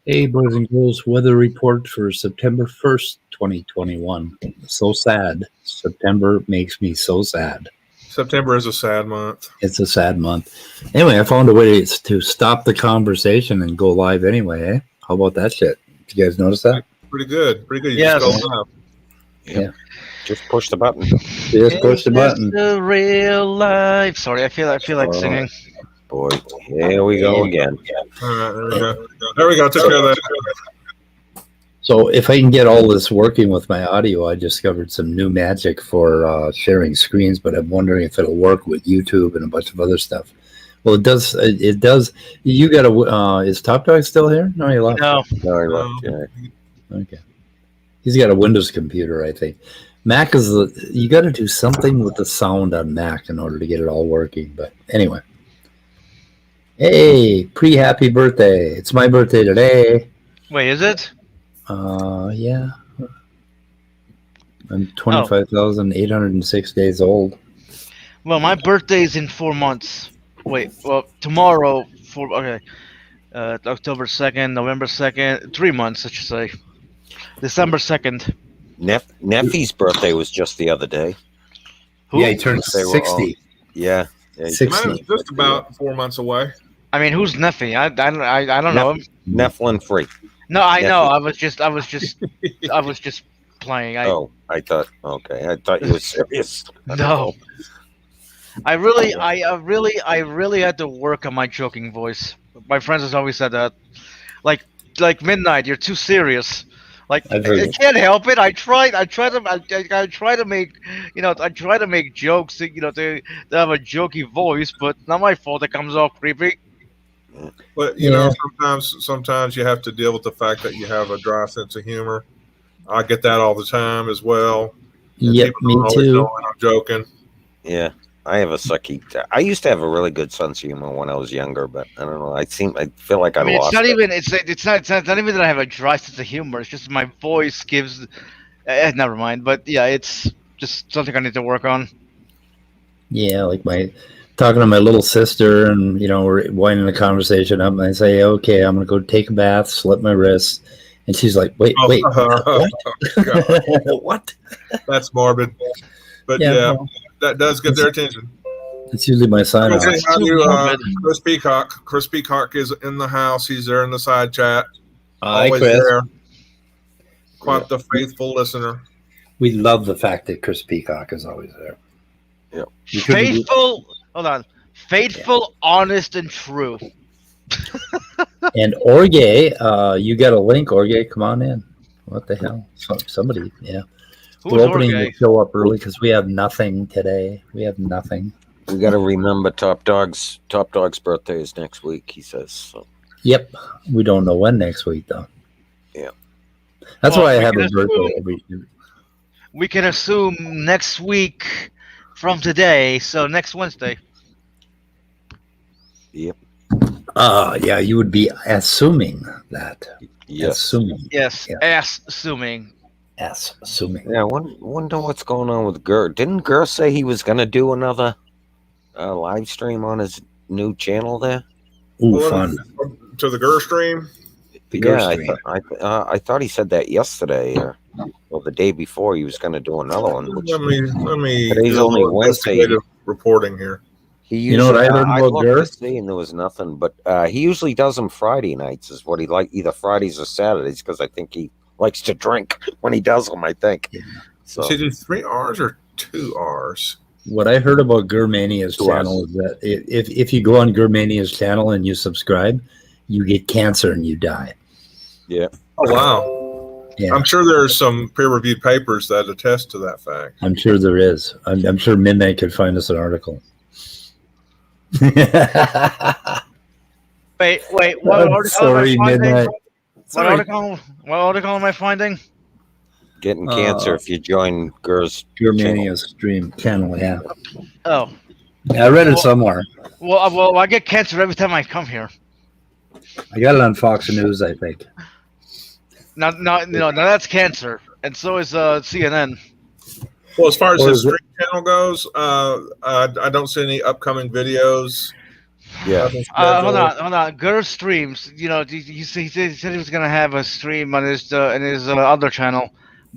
Hey, boys and girls, weather report for September 1st, 2021. So sad. September makes me so sad. September is a sad month. It's a sad month. Anyway, I found a way to stop the conversation and go live anyway, eh? How about that shit? Did you guys notice that? Pretty good. Pretty good. You Yes. just go live. Yeah. Just push the button. Just push the button. The real life. Sorry, I feel like singing. Boy, here we go again. All right, there we go. There we go. Took care of that. So if I can get all this working with my audio, I discovered some new magic for sharing screens, but I'm wondering if it'll work with YouTube and a bunch of other stuff. Well, it does. It does. You got to. Is Topdawg still here? No, he left. No. No, he left, yeah. Okay. He's got a Windows computer, I think. Mac is you got to do something with the sound on Mac in order to get it all working. But anyway. Hey, pre-happy birthday. It's my birthday today. Wait, is it? Yeah. I'm 25,806 days old. Well, my birthday's in 4 months. Wait, well, tomorrow, October 2nd, November 2nd, 3 months, I should say. December 2nd. Neffy's birthday was just the other day. Who? Yeah, he turned 60. Yeah. 60. Mine's just about 4 months away. I mean, who's Neffy? I don't know him. Nephilim free. No, I Neffy. know. I was just playing. I thought you were serious. No. I really had to work on my joking voice. My friends has always said that. Like Midnight, you're too serious. Like I can't help it. I try to make, I try to make jokes, to have a jokey voice, but not my fault. It comes off creepy. But you know, sometimes you have to deal with the fact that you have a dry sense of humor. I get that all the time as well. Yep, me too. I'm joking. Yeah, I have a sucky. I used to have a really good sense of humor when I was younger, but I don't know. I feel like I mean, lost it's not it. even. It's not even that I have a dry sense of humor. It's just my voice gives. Never mind. But yeah, it's just something I need to work on. Yeah, like talking to my little sister, and we're winding the conversation up, and I say, "Okay, I'm gonna go take a bath, slip my wrists," and she's like, "Wait, what? What?" That's morbid, but yeah, that does get their attention. It's usually my sign off. Chris Peacock. Chris Peacock is in the house. He's there in the side chat. Hi, Always Chris. there. Quite the faithful listener. We love the fact that Chris Peacock is always there. Yep. Faithful. Hold on. Faithful, honest, and true. And Orge, you got a link, Orge. Come on in. What the hell? Somebody, yeah. Who's We're opening Orge? the show up early because we have nothing today. We have nothing. We got to remember Topdawg's birthday is next week. He says so. Yep. We don't know when next week, though. Yeah. That's Well, why I we have can a birthday every year. We can assume next week from today, so next Wednesday. Yep. Yeah, you would be assuming that. Yes. Assuming. Yes, Yeah. assuming. Assuming. Yeah, I wonder what's going on with Gur. Didn't Gur say he was going to do another live stream on his new channel there? Ooh, fun. To the Gur stream. The Gur Yeah, stream. I thought he said that yesterday, or the day before. He was going to do another one. Which Let me. Today's do a only little Wednesday. investigative reporting here. he You know what I heard about looked Gur? to see, and there was nothing. But he usually does them Friday nights. Is what he like, either Fridays or Saturdays, because I think he likes to drink when he does them. I think. Yeah. So Does he do 3 R's or 2 R's? What I heard about Gurmania's To channel is that if you go on Gurmania's channel and you subscribe, you get cancer and you die. yeah. Oh wow! Yeah, I'm sure there's some peer-reviewed papers that attest to that fact. I'm sure there is. I'm sure Midnight could find us an article. Wait, what I'm article sorry, am I finding? Midnight. What article am I finding? Getting cancer if you join Gur's Germania stream channel, yeah. Oh, Yeah, I read it somewhere. well, I get cancer every time I come here. I got it on Fox News, I think. Now that's cancer, and so is CNN. Well, as far as Or his is it- stream channel goes, I don't see any upcoming videos. Yeah. Nothing Hold scheduled. on. Gur streams. You know, he said he was gonna have a stream on his other channel.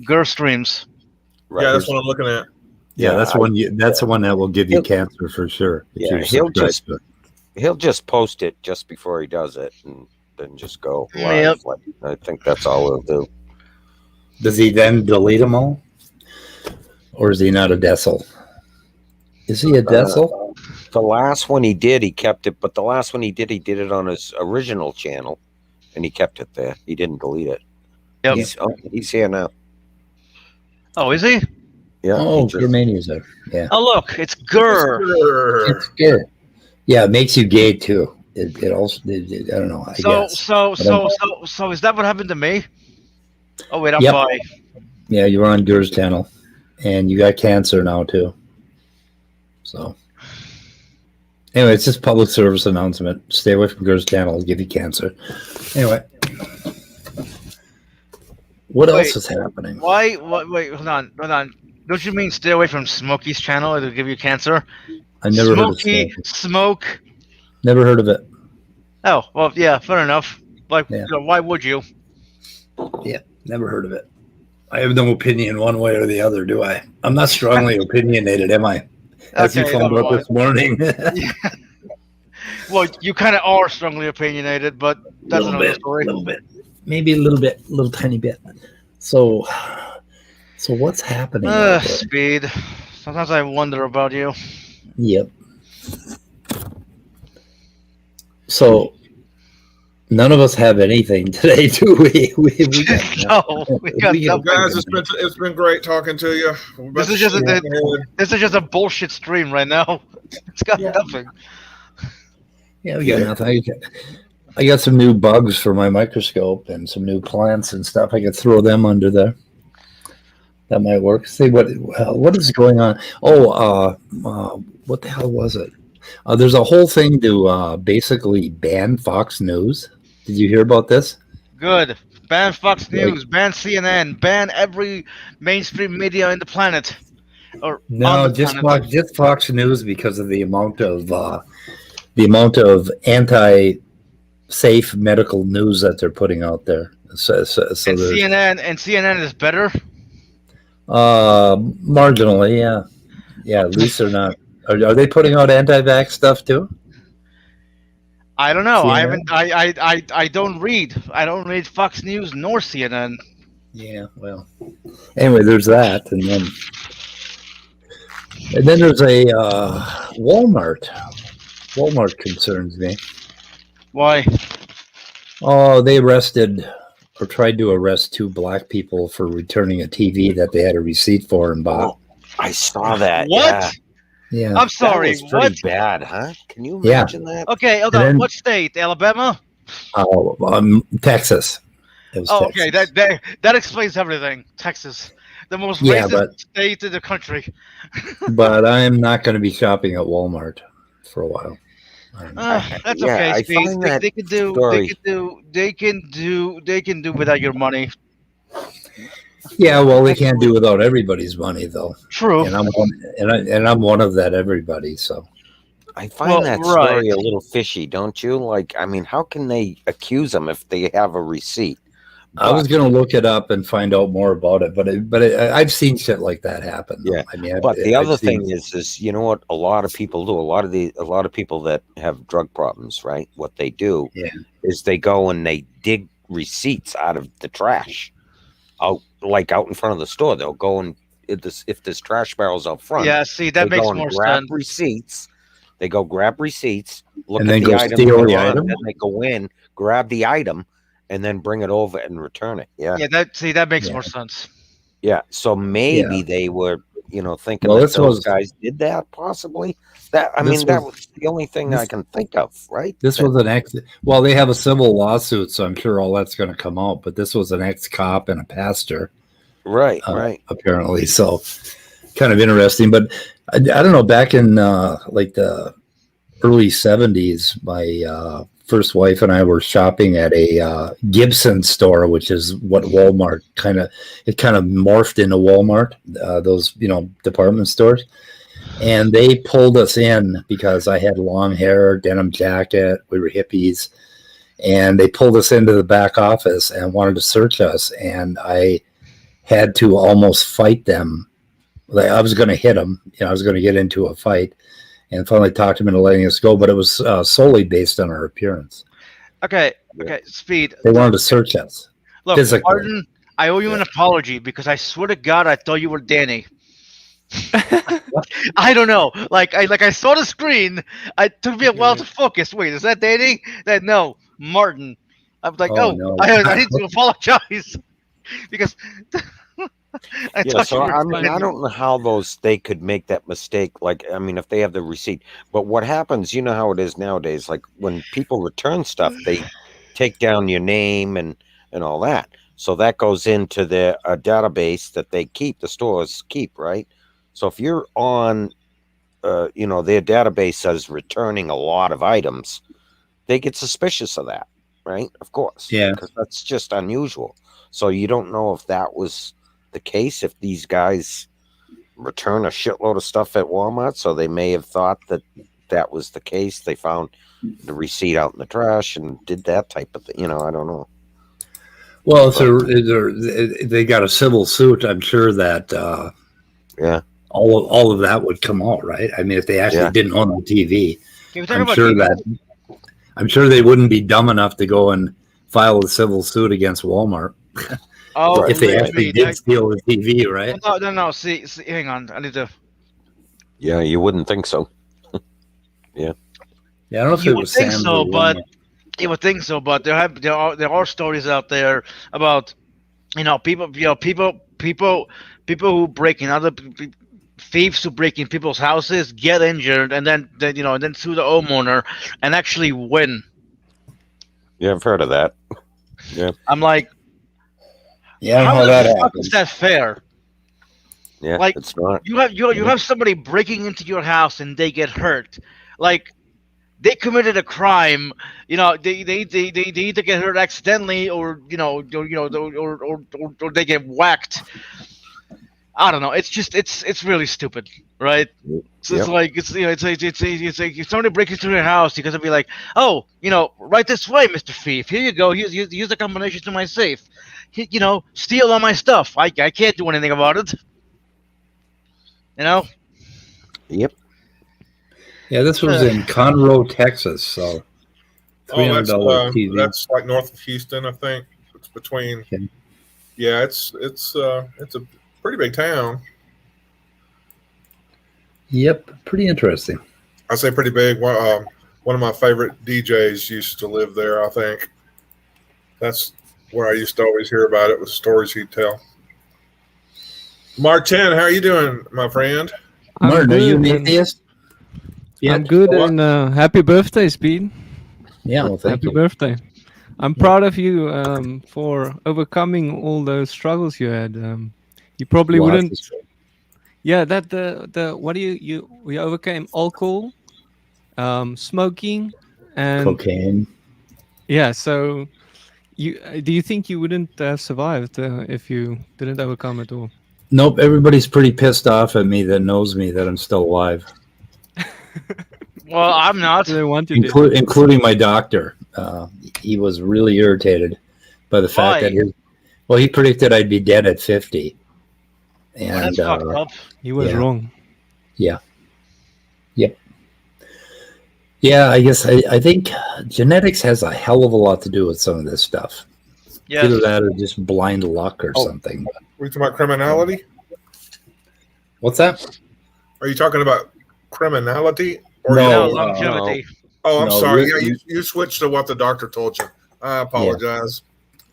Gur streams. Right. Yeah, that's what I'm looking at. Yeah, that's one. That's the one that will give you cancer for sure. if Yeah, you're he'll subscribed just- to it. He'll just post it just before he does it, and then just go live. Yep. Like, I think that's all he'll do. Does he then delete them all, or is he not a decil? Is he a decil? The last one he did, he kept it, but the last one he did it on his original channel, and he kept it there. He didn't delete it. Yep. He's here now. Oh, is he? Yeah. Oh, he just- Germania's there. Yeah, Oh, look, it's Gur. it's good. Yeah, it makes you gay too. It also. I don't know. I guess. So is that what happened to me? Oh wait, I'm Yep. bi. Yeah, you're on Gur's channel, and you got cancer now too. So, anyway, it's just public service announcement. Stay away from Gur's channel; it'll give you cancer. Anyway, what Wait. else is happening? Why? Wait, hold on. Don't you mean stay away from Smokey's channel? It'll give you cancer. I never heard of Smokey, it. smoke. Never heard of it. Oh well, yeah, fair enough. Like, Yeah. why would you? Never heard of it. I have no opinion one way or the other, do I? I'm not strongly opinionated, am I? As you Okay, found never out this morning. Well, you kind of are strongly opinionated, but that's another story. A little bit. Maybe a little tiny bit. So what's happening? out there? Speed. Sometimes I wonder about you. Yep. So none of us have anything today, do we? We got No, we got We got- nothing. Guys, it's been great talking to you. This is just a bullshit stream right now. It's got nothing. Yeah, we got nothing. I got some new bugs for my microscope and some new plants and stuff. I could throw them under there. That might work. See what is going on. Oh, what the hell was it? There's a whole thing to basically ban Fox News. Did you hear about this? Good. Ban Fox News, ban CNN, ban every mainstream media in the planet. Or No, on the just planet. just Fox News because of the amount of anti-safe medical news that they're putting out there. So And there's CNN is better. marginally, yeah. At least they're not. Are they putting out anti-vax stuff too? I don't know. I CNN? haven't. I don't read. I don't read Fox News nor CNN. Yeah. Well, anyway, there's that, and then there's a Walmart. Walmart concerns me. Why? Oh, they arrested or tried to arrest two black people for returning a TV that they had a receipt for and bought. I saw that. What? Yeah. Yeah. I'm sorry. That was pretty What? bad, huh? Can you Yeah. imagine that? Okay, hold And on. then- What state? Alabama? Oh, Texas. It was Oh, Texas. okay. That explains everything. Texas, the most Yeah, racist state in the country. But I'm not going to be shopping at Walmart for a while. That's Yeah, okay, I Speed. find that They can do without your money. Yeah, well, they can't do without everybody's money, though. True. And I'm one of that everybody. So I find that story a little fishy, don't you? Like, I mean, how can they accuse them if they have a receipt? I was going to look it up and find out more about it, but I've seen shit like that happen. Though. Yeah, I mean, but the I've other seen- thing is you know what a lot of people do. A lot of people that have drug problems, right? What they do is they go and they dig receipts out of the trash, out in front of the store. They'll go and if there's trash barrels out front. Yeah, see, that they makes go and more grab sense. receipts. They go grab receipts, look And at then the go item, steal put the it on, item? then they go in, grab the item, and then bring it over and return it. Yeah. Yeah, that makes more sense. Yeah. So maybe they were, thinking Well, that this those was- guys did that possibly. That This that was- was the only thing I can think of, right? This was an ex. Well, they have a civil lawsuit, so I'm sure all that's going to come out. But this was an ex-cop and a pastor, Right. apparently. So, kind of interesting. But I don't know. Back in like the early '70s, my first wife and I were shopping at a Gibson store, which is what Walmart kind of morphed into Walmart. Those department stores. And they pulled us in because I had long hair, denim jacket. We were hippies. And they pulled us into the back office and wanted to search us. And I had to almost fight them. I was going to hit them. I was going to get into a fight. And finally talked them into letting us go. But it was solely based on our appearance. Okay, Speed. They wanted to search us. Look, physically. Maarten, I owe you an apology because I swear to God I thought you were Danny. I don't know. Like I saw the screen. It took me a while to focus. Wait, is that Danny? No, Maarten. I was like, No. I need to apologize because I Yeah, thought so you were I mean, I Danny. don't know how they could make that mistake. Like, I mean, if they have the receipt, but what happens, you know how it is nowadays. Like when people return stuff, they take down your name and all that. So that goes into their database that they keep. The stores keep, right? So if you're on, their database says returning a lot of items, they get suspicious of that, right? Of course, Yeah. because that's just unusual. So you don't know if that was the case, if these guys return a shitload of stuff at Walmart, so they may have thought that was the case. They found the receipt out in the trash and did that type of thing. I don't know. Well, if they got a civil suit, I'm sure that all of that would come out, right? I mean, if they actually didn't own the TV, Can we talk I'm about sure TV? I'm sure they wouldn't be dumb enough to go and file a civil suit against Walmart Oh, if they believe actually me, did steal the TV, right? No. See, hang on. I need to. Yeah, you wouldn't think so. Yeah, I don't know if You it would was think Sam's so, or but Walmart. you would think so, but there are stories out there about people who break in other thieves who break in people's houses, get injured, and then sue the homeowner and actually win. Yeah, I've heard of that. I'm like, Yeah, how how the that fuck happens. is that fair? Yeah, Like, it's not. You have somebody breaking into your house and they get hurt. Like, they committed a crime. They either get hurt accidentally or they get whacked. I don't know. It's just it's really stupid, right? So Yep. it's like it's like if somebody breaks into your house, you're gonna be like, oh, right this way, Mr. Thief. Here you go. Use the combination to my safe. Steal all my stuff. I can't do anything about it. Yep. Yeah, this was in Conroe, Texas. So $300 TV. That's like north of Houston, I think. It's between. Okay. Yeah, it's a pretty big town. Yep, pretty interesting. I say pretty big. One of my favorite DJs used to live there. I think that's where I used to always hear about it, with stories he'd tell. Maarten, how are you doing, my friend? Maarten, are you an good, and- atheist? Yeah. I'm good, What? and happy birthday, Speed. Yeah, well, thank Happy you. birthday. I'm proud of you for overcoming all those struggles you had. You probably Lots wouldn't. of stuff. Yeah, that the what do you overcame alcohol, smoking, and Cocaine. yeah. So do you think you wouldn't have survived if you didn't overcome it all? Nope, everybody's pretty pissed off at me that knows me that I'm still alive, Well, I'm not. They want you to. including my doctor. He was really irritated by the fact that he predicted I'd be dead at 50. Well, And that's fucked up. He was yeah. wrong. yeah, I guess I think genetics has a hell of a lot to do with some of this stuff. Yes. Either that or just blind luck or Oh. something. Are you talking about criminality? What's that? Are you talking about criminality? No, No, uh, longevity. Oh, I'm No, sorry. really- Yeah, you switched to what the doctor told you. I apologize.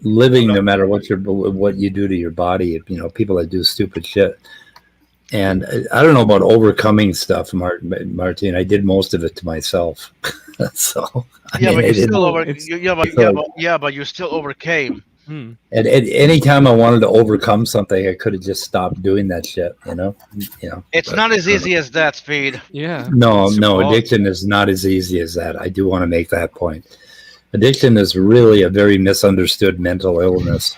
living, no matter what you do to your body. You know, people that do stupid shit. And I don't know about overcoming stuff, Martin. I did most of it to myself. So but you still overcame. At any time I wanted to overcome something, I could have just stopped doing that shit. You know. It's not as easy as that, Speed. Yeah. No, addiction is not as easy as that. I do want to make that point. Addiction is really a very misunderstood mental illness.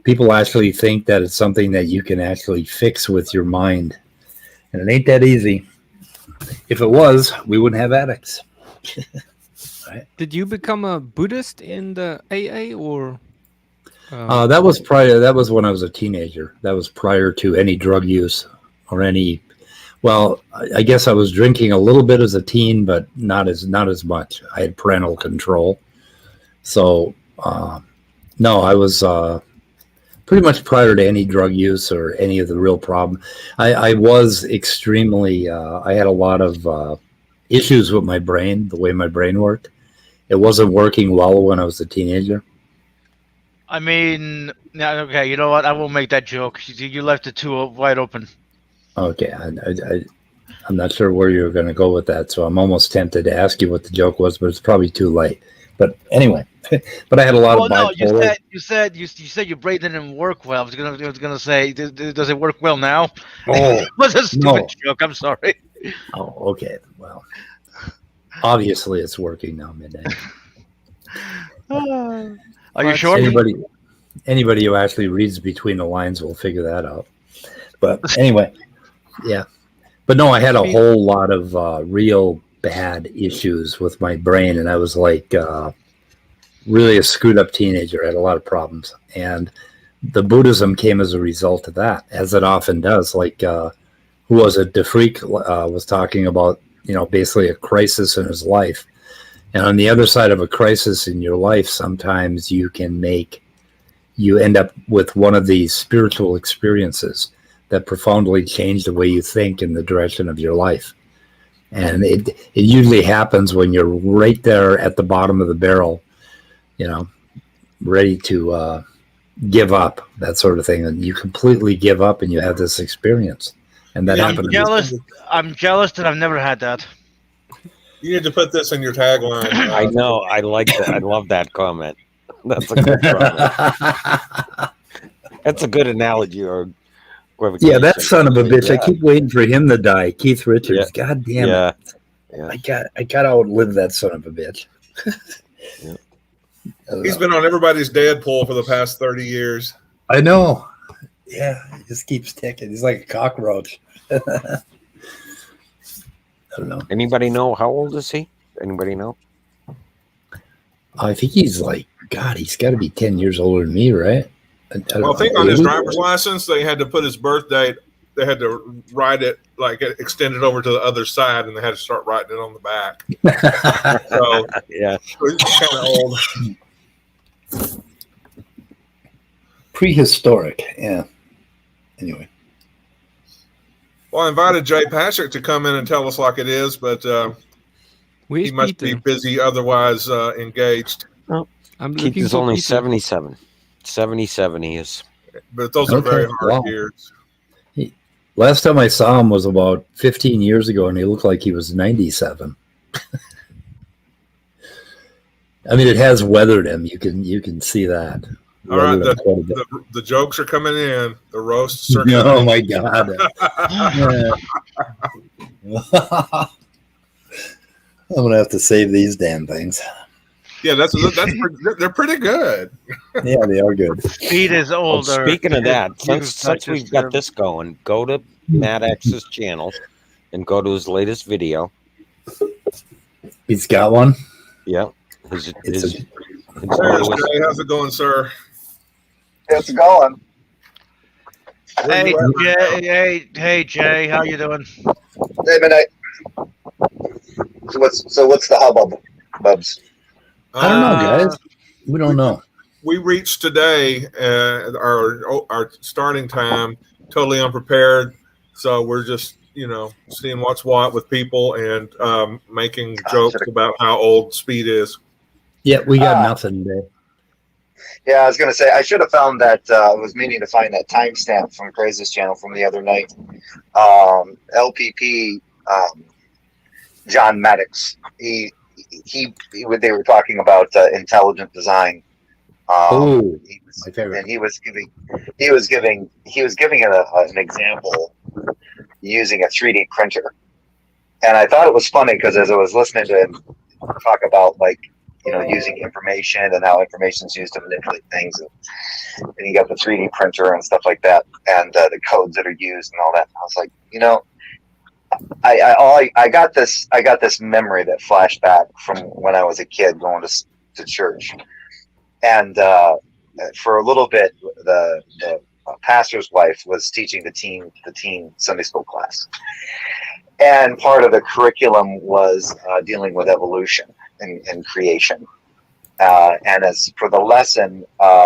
People actually think that it's something that you can actually fix with your mind. And it ain't that easy. If it was, we wouldn't have addicts. Right? Did you become a Buddhist in the AA or? That was prior. That was when I was a teenager. That was prior to any drug use or any. Well, I guess I was drinking a little bit as a teen, but not as much. I had parental control. So, no, I was pretty much prior to any drug use or any of the real problem. I was extremely. I had a lot of issues with my brain, the way my brain worked. It wasn't working well when I was a teenager. I mean, okay, you know what? I won't make that joke. You left it too wide open. Okay, I'm not sure where you're going to go with that, so I'm almost tempted to ask you what the joke was, but it's probably too late. But anyway, but I had a lot of bipolar. No, you said your brain didn't work well. I was gonna say, does it work well now? Oh, it was a stupid joke. I'm sorry. Oh, okay. Well, obviously it's working now, Midnight. Are you sure? Anybody who actually reads between the lines will figure that out. But anyway, yeah. But no, I had a whole lot of real bad issues with my brain, and I was like really a screwed up teenager. I had a lot of problems, and the Buddhism came as a result of that, as it often does. Like who was it? DeFreak was talking about, basically a crisis in his life. And on the other side of a crisis in your life, sometimes you end up with one of these spiritual experiences that profoundly change the way you think in the direction of your life. And it usually happens when you're right there at the bottom of the barrel, ready to give up, that sort of thing. And you completely give up and you have this experience. And that happened. I'm jealous that I've never had that. You need to put this in your tagline. I know. I like that. I love that comment. That's a good comment. That's a good analogy. Yeah, that son of a bitch. I keep waiting for him to die. Keith Richards. Yeah. God damn it. Yeah. I gotta outlive that son of a bitch. Yeah. He's been on everybody's Deadpool for the past 30 years. I know. Yeah, he just keeps ticking. He's like a cockroach. I don't know. Anybody know how old is he? Anybody know? I think he's like, God, he's got to be 10 years older than me, right? I think on his driver's license, they had to put his birth date. They had to write it, like extend it over to the other side, and they had to start writing it on the back. So yeah, he's kind of old. Prehistoric, yeah. Anyway. Well, I invited Jay Patrick to come in and tell us like it is, but he must be busy, otherwise engaged. Oh, Keith is only 77. 77 he is. But those are very hard years. Last time I saw him was about 15 years ago, and he looked like he was 97. I mean, it has weathered him. You can see that. All right, the jokes are coming in. The roasts are coming Oh, my God. I'm going to have to save these damn things. Yeah, they're pretty good. Yeah, they are good. Speed is older. Well, speaking of that, since we've got this going, go to Matt X's channel and go to his latest video. He's got one? Yeah. How's it going, sir? It's going. Hey, Jay, how you doing? Hey, Midnight. So what's the hubbub, Bubs? I don't know, guys. We don't know. We reached today our starting time totally unprepared, so we're just seeing what's what with people and making jokes about how old Speed is. Yeah, we got nothing today. Yeah, I was going to say, I should have found that, I was meaning to find that timestamp from Crazy's channel from the other night. LPP, John Maddox, they were talking about intelligent design. My favorite. And he was giving an example using a 3D printer. And I thought it was funny because as I was listening to him talk about using information and how information is used to manipulate things, and you got the 3D printer and stuff like that, and the codes that are used and all that. I was like, I got this memory that flashed back from when I was a kid going to church, and for a little bit, the pastor's wife was teaching the teen Sunday school class, and part of the curriculum was dealing with evolution and creation. And as for the lesson,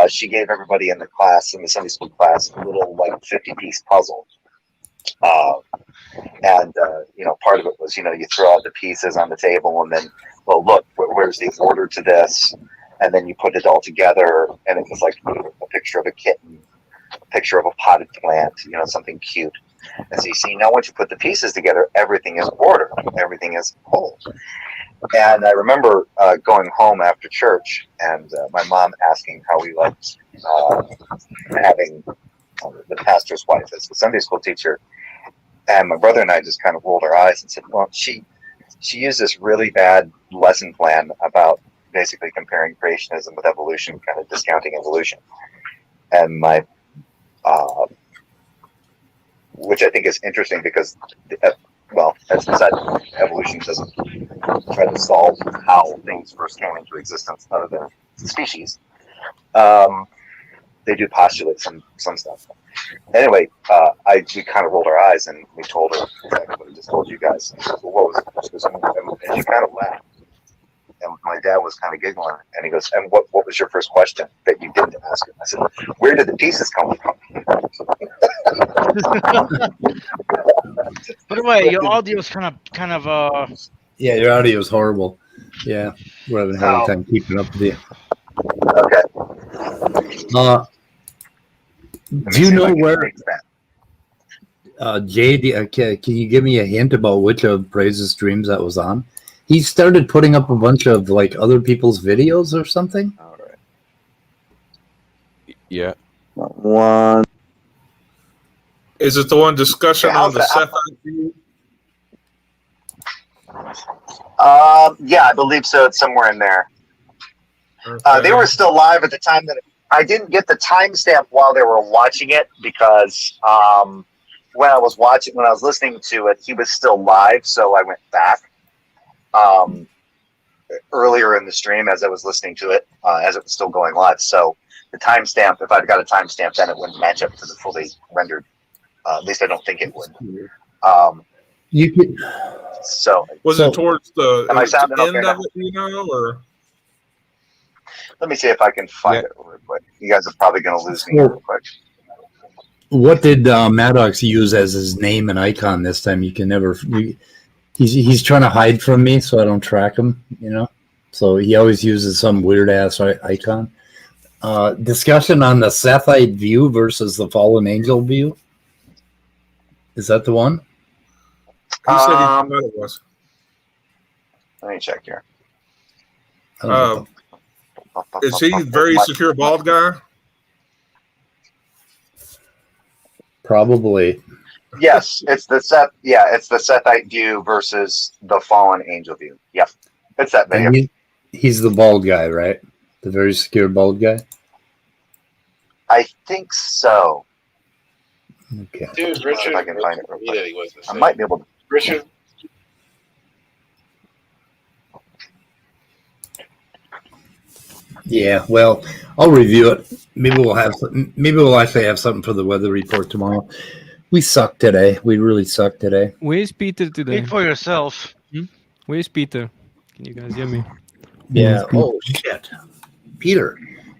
she gave everybody in the Sunday school class, a little 50-piece puzzle. And part of it was, you throw out the pieces on the table and then, well, look, where's the order to this? And then you put it all together, and it was like a picture of a kitten, a picture of a potted plant, something cute. And so you see, now once you put the pieces together, everything is ordered, everything is whole. And I remember going home after church and my mom asking how we liked having the pastor's wife as the Sunday school teacher. And my brother and I just kind of rolled our eyes and said, well, she used this really bad lesson plan about basically comparing creationism with evolution, kind of discounting evolution. And my, which I think is interesting because, as I said, evolution doesn't try to solve how things first came into existence other than species. They do postulate some stuff. Anyway, we kind of rolled our eyes and we told her exactly what I just told you guys. And she goes, well, what was it? And she kind of laughed. And my dad was kind of giggling, and he goes, "And what was your first question that you didn't ask him?" I said, "Where did the pieces come from?" By the way, your audio is kind of. Yeah, your audio is horrible. Yeah, we're having a hard time keeping up with you. Okay. Do you know where? Jay, can you give me a hint about which of Praise's streams that was on? He started putting up a bunch of other people's videos or something. All right. Yeah. One. Is it the one discussion on the Cephite view? Yeah, I believe so. It's somewhere in there. Okay. They were still live at the time that I didn't get the timestamp while they were watching it because when I was listening to it, he was still live, so I went back earlier in the stream as I was listening to it, as it was still going live. So the timestamp, if I'd got a timestamp, then it wouldn't match up to the fully rendered. At least I don't think it would. You could. So Was it towards the am I sounding end okay of now? it, or? Let me see if I can find it real quick. You guys are probably going to lose me real quick. What did Maddox use as his name and icon this time? You can never. He's trying to hide from me, so I don't track him. So he always uses some weird ass icon. Discussion on the Cephite view versus the fallen angel view. Is that the one? He said he thought it was. Let me check here. Is he very secure bald guy? Probably. Yes, it's the Sethite view versus the fallen angel view. Yeah, it's that video. And he's the bald guy, right? The very secure bald guy. I think so. Okay. Dude, Richard, if I can find it real quick. he was I might be able to. Richard. Yeah, well, I'll review it. Maybe we'll actually have something for the weather report tomorrow. We suck today. We really suck today. Where's Peter today? Speak for yourself. Where's Peter? Can you guys hear me? Yeah. Oh shit. Peter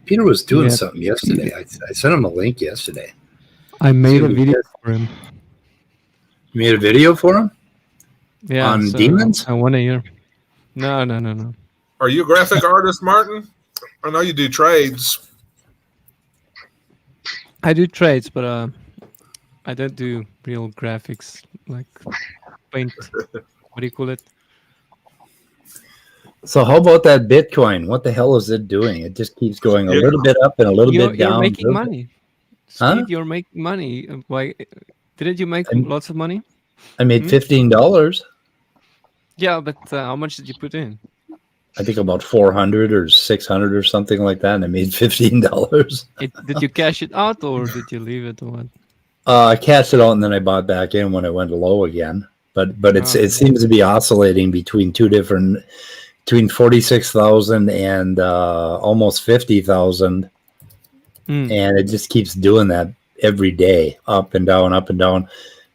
was doing something yesterday. I sent him a link yesterday. I made a video for him. You made a video for him? Yeah. On demons? I want to hear. No. Are you a graphic artist, Maarten? I know you do trades. I do trades, but I don't do real graphics like paint. What do you call it? So how about that Bitcoin? What the hell is it doing? It just keeps going a little bit up and a little bit You're down. making money. Huh? Steve, you're making money. Why didn't you make lots of money? I made $15. Yeah, but how much did you put in? I think about 400 or 600 or something like that, and I made $15. Did you cash it out or did you leave it or what? I cashed it out and then I bought back in when it went low again. But it seems to be oscillating between between 46,000 and almost 50,000, and it just keeps doing that every day, up and down, up and down.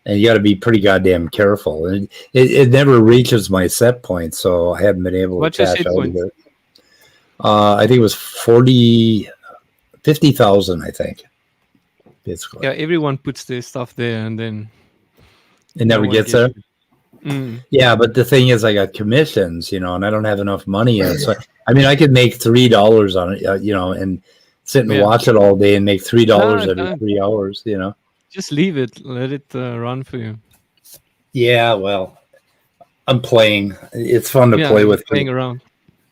And you got to be pretty goddamn careful. And it never reaches my set point, so I haven't been able to cash out either. I think it was 50,000, I think. Basically. Yeah, everyone puts their stuff there and then it never gets there. Yeah, but the thing is, I got commissions, and I don't have enough money in it. So, I mean, I could make $3 on it, and sit and watch it all day and make $3 every 3 hours, Just leave it. Let it run for you. Yeah, well, I'm playing. It's fun to play with. Playing around.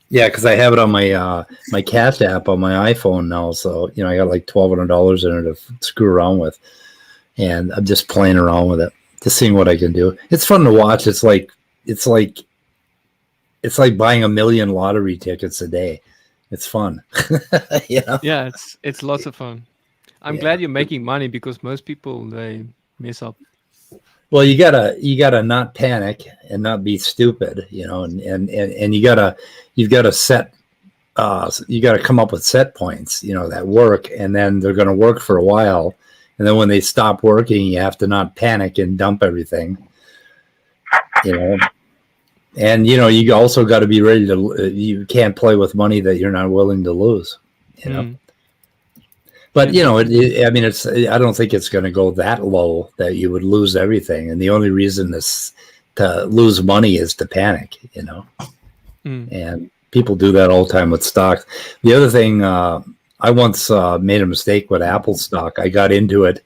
Yeah, because I have it on my my Cash app on my iPhone now. So, I got like $1,200 in it to screw around with. And I'm just playing around with it. Just seeing what I can do. It's fun to watch. It's like buying 1 million lottery tickets a day. It's fun. Yeah, it's lots of fun. I'm glad you're making money because most people they mess up. Well, you gotta not panic and not be stupid, and you've gotta set you gotta come up with set points, that work, and then they're gonna work for a while. And then when they stop working, you have to not panic and dump everything, And, you also got to be ready to, you can't play with money that you're not willing to lose, But, I don't think it's going to go that low that you would lose everything. And the only reason to lose money is to panic, And people do that all the time with stocks. The other thing, I once made a mistake with Apple stock. I got into it,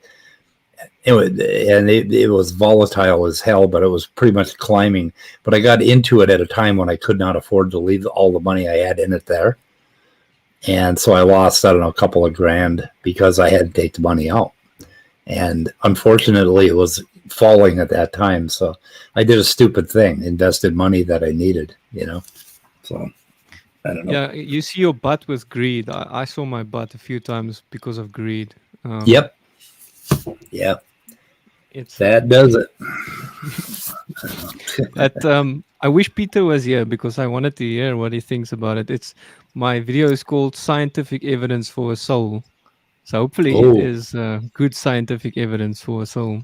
and it was volatile as hell, but it was pretty much climbing. But I got into it at a time when I could not afford to leave all the money I had in it there. And so I lost, I don't know, a couple of grand because I had to take the money out. And unfortunately, it was falling at that time. So I did a stupid thing, invested money that I needed, So I don't know. Yeah, you see your butt with greed. I saw my butt a few times because of greed. Yep. Yeah. That does it. I wish Peter was here because I wanted to hear what he thinks about it. My video is called Scientific Evidence for a Soul. So hopefully it is good scientific evidence for a soul.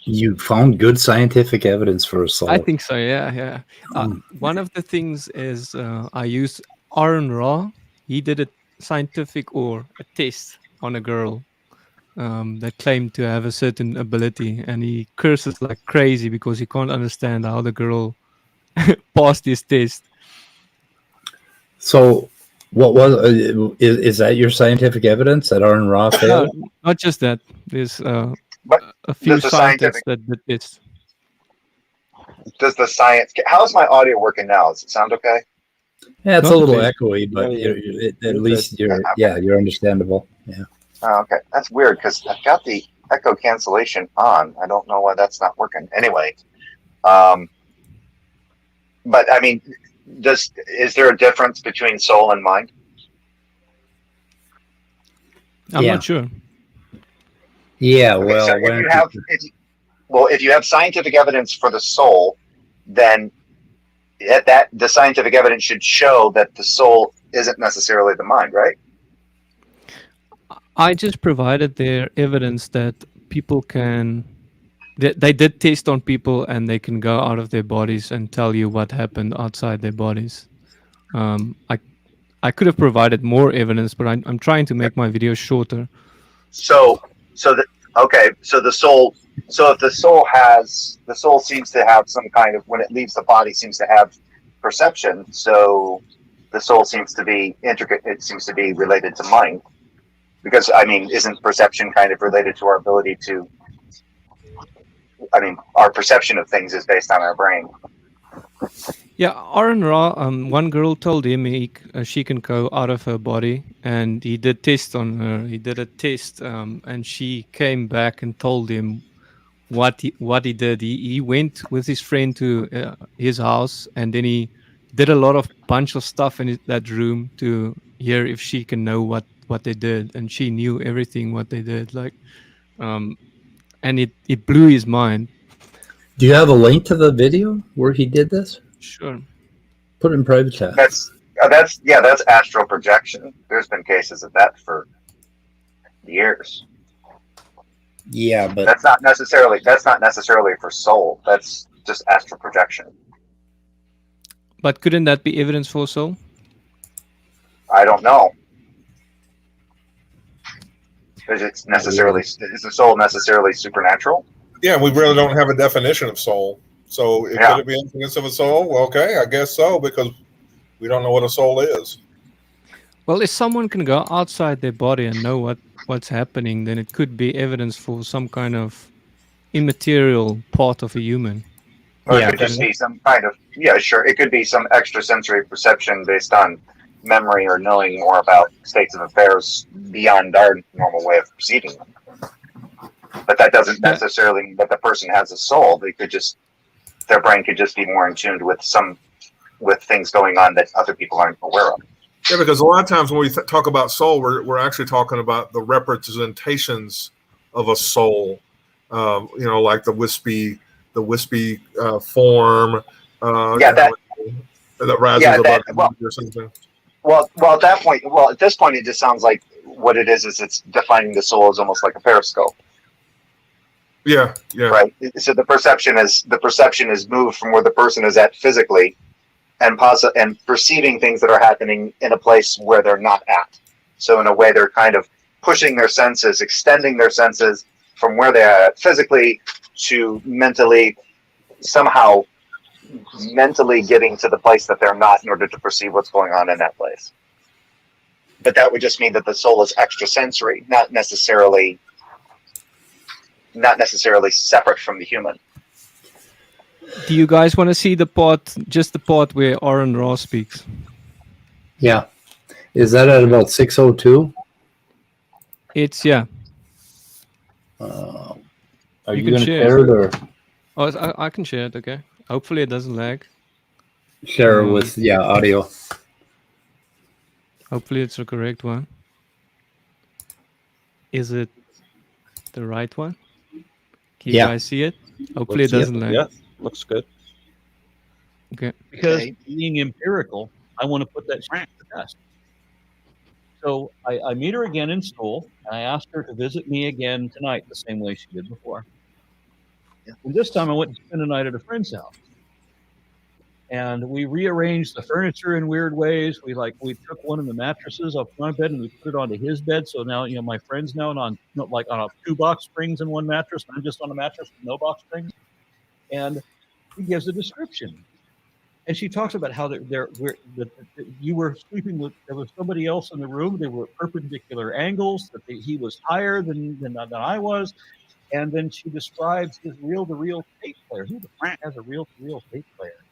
You found good scientific evidence for a soul? I think so, yeah. One of the things is I used Aaron Ra. He did a scientific or a test on a girl that claimed to have a certain ability, and he curses like crazy because he can't understand how the girl passed this test. So what was is that your scientific evidence that Aaron Ra failed? No, not just that. There's a few scientists that did this. Does the science? How's my audio working now? Does it sound okay? Yeah, it's a little echoey, but at least you're understandable. Yeah. Oh, okay, that's weird because I've got the echo cancellation on. I don't know why that's not working. Anyway, but I mean, is there a difference between soul and mind? I'm not sure. Yeah, okay, well, so if you have scientific evidence for the soul, then the scientific evidence should show that the soul isn't necessarily the mind, right? I just provided their evidence that people can. They did test on people, and they can go out of their bodies and tell you what happened outside their bodies. I could have provided more evidence, but I'm trying to make my video shorter. So the soul. So if the soul seems to have some kind of, when it leaves the body, seems to have perception. So the soul seems to be intricate. It seems to be related to mind. Because I mean, isn't perception kind of related to our ability to? I mean, our perception of things is based on our brain. Yeah, Aaron Ra, one girl told him she can go out of her body, and he did test on her. He did a test, and she came back and told him what he did. He went with his friend to his house, and then he did a lot of bunch of stuff in that room to hear if she can know what they did, and she knew everything what they did. Like, and it blew his mind. Do you have a link to the video where he did this? Sure. Put it in private chat. That's astral projection. There's been cases of that for years. Yeah, but that's not necessarily for soul. That's just astral projection. But couldn't that be evidence for soul? I don't know. Is the soul necessarily supernatural? Yeah, we really don't have a definition of soul. So could it be evidence of a soul? Well, okay, I guess so, because we don't know what a soul is. Well, if someone can go outside their body and know what's happening, then it could be evidence for some kind of immaterial part of a human. Or it could just be some kind of, sure. It could be some extrasensory perception based on memory or knowing more about states of affairs beyond our normal way of perceiving them. But that doesn't necessarily mean that the person has a soul. They could just, their brain could just be more in tune with things going on that other people aren't aware of. Yeah, because a lot of times when we talk about soul, we're actually talking about the representations of a soul. Like the wispy form. That rises above or something. Well, at this point, it just sounds like what it is it's defining the soul as almost like a periscope. Yeah. Right. So the perception is moved from where the person is at physically, and perceiving things that are happening in a place where they're not at. So in a way, they're kind of pushing their senses, extending their senses from where they're at physically to somehow mentally getting to the place that they're not in order to perceive what's going on in that place. But that would just mean that the soul is extrasensory, not necessarily separate from the human. Do you guys want to see the part where Aaron Ra speaks? Yeah. Is that at about 6:02? It's, yeah. Are you going to share it or? Oh, I can share it, okay. Hopefully it doesn't lag. Share it with, audio. Hopefully it's the correct one. Is it the right one? Can you guys see it? Hopefully it doesn't lag. Yeah, looks good. Okay. Because being empirical, I want to put that to test. So I meet her again in school, and I asked her to visit me again tonight the same way she did before. And this time I went to spend a night at a friend's house. And we rearranged the furniture in weird ways. We took one of the mattresses off my bed and we put it onto his bed. So now, my friend's now on a 2 box springs in one mattress. And I'm just on a mattress with no box springs. And he gives a description. And she talks about how you were sleeping with, there was somebody else in the room. They were at perpendicular angles, that he was higher than I was. And then she describes his reel-to-reel tape player. Who the f*** has a reel-to-reel tape player?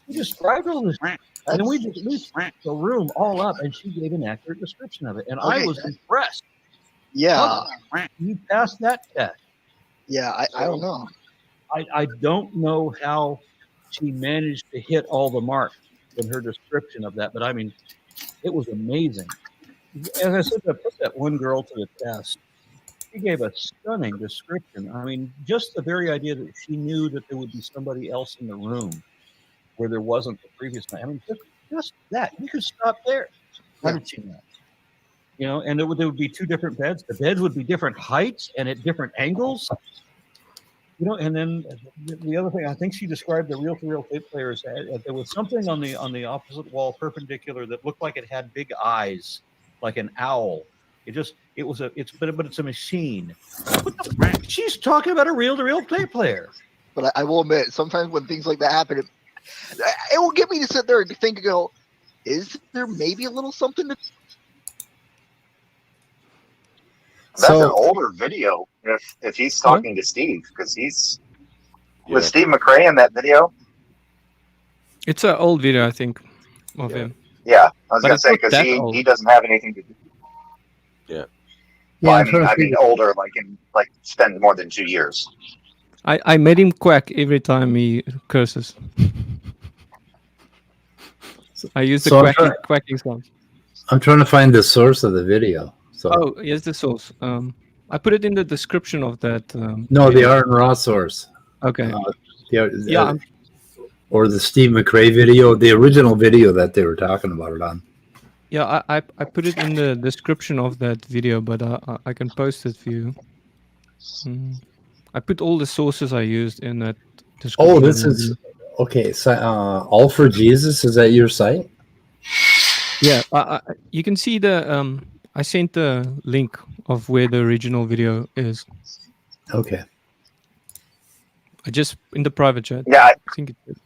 She described all this, and then we the room all up, and she gave an accurate description of it. And I was impressed. Yeah. You passed that test. Yeah, I don't know. I don't know how she managed to hit all the marks in her description of that, but I mean, it was amazing. As I said, I put that one girl to the test. She gave a stunning description. I mean, just the very idea that she knew that there would be somebody else in the room where there wasn't the previous night. I mean, just that. You could stop there. How did she know? And there would be 2 different beds. The beds would be different heights and at different angles. And then the other thing, I think she described the reel-to-reel tape player as there was something on the opposite wall perpendicular that looked like it had big eyes, like an owl. It's a machine. She's talking about a reel-to-reel tape player. But I will admit, sometimes when things like that happen, it will get me to sit there and think and go, is there maybe a little something to... That's an older video. If he's talking to Steve, because he's with Steve McRae in that video. It's an old video, I think, of him. Yeah, I was gonna say because he doesn't have anything to do. Yeah. Well, I mean, older, like spend more than 2 years. I made him quack every time he curses. I use the quacking sound. I'm trying to find the source of the video. So. Oh, yes, the source. I put it in the description of that. No, the Art and Raw source. Okay. Or the Steve McRae video, the original video that they were talking about it on. Yeah, I put it in the description of that video, but I can post it for you. I put all the sources I used in that description. Oh, this is okay. So, All for Jesus, is that your site? Yeah, you can see the. I sent the link of where the original video is. Okay. I just in the private chat. Yeah, I think it did.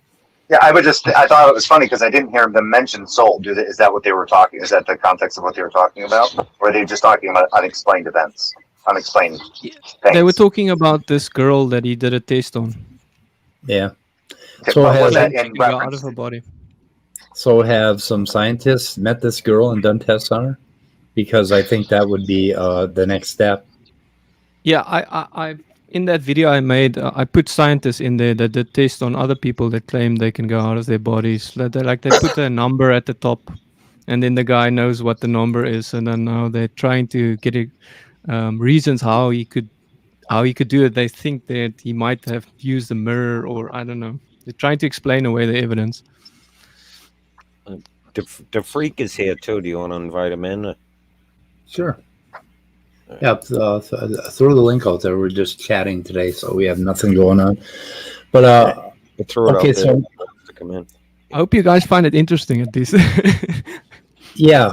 Yeah, I thought it was funny because I didn't hear them mention soul. Is that what they were talking? Is that the context of what they were talking about, or are they just talking about unexplained events, unexplained things? They were talking about this girl that he did a test on. Yeah. So was that in reference out of her body? So have some scientists met this girl and done tests on her? Because I think that would be the next step. Yeah, I in that video I made, I put scientists in there that did test on other people that claim they can go out of their bodies. They put a number at the top, and then the guy knows what the number is, and then now they're trying to get reasons how he could do it. They think that he might have used a mirror, or I don't know. They're trying to explain away the evidence. The freak is here too. Do you want to invite him in? Sure. Yeah, throw the link out there. We're just chatting today, so we have nothing going on. But okay, so to come in. I hope you guys find it interesting at least. Yeah.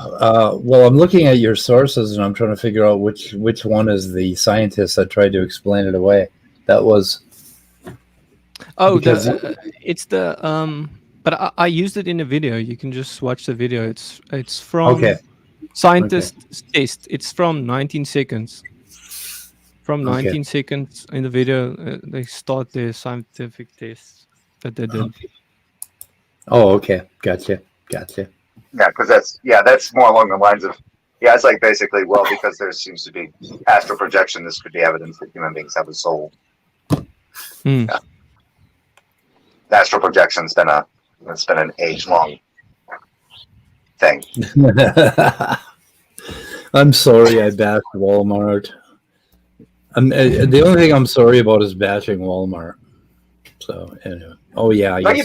Well, I'm looking at your sources, and I'm trying to figure out which one is the scientist that tried to explain it away. That was. Oh, it's the But I used it in a video. You can just watch the video. It's from Scientist's Test. It's from 19 seconds. From 19 seconds in the video, they start their scientific tests that they did. Oh, okay. Gotcha. Yeah, because that's more along the lines of it's like basically because there seems to be astral projection. This could be evidence that human beings have a soul. Yeah. Astral projection's been an age-long thing. I'm sorry I bashed Walmart. The only thing I'm sorry about is bashing Walmart. So anyway. Oh yeah. What are you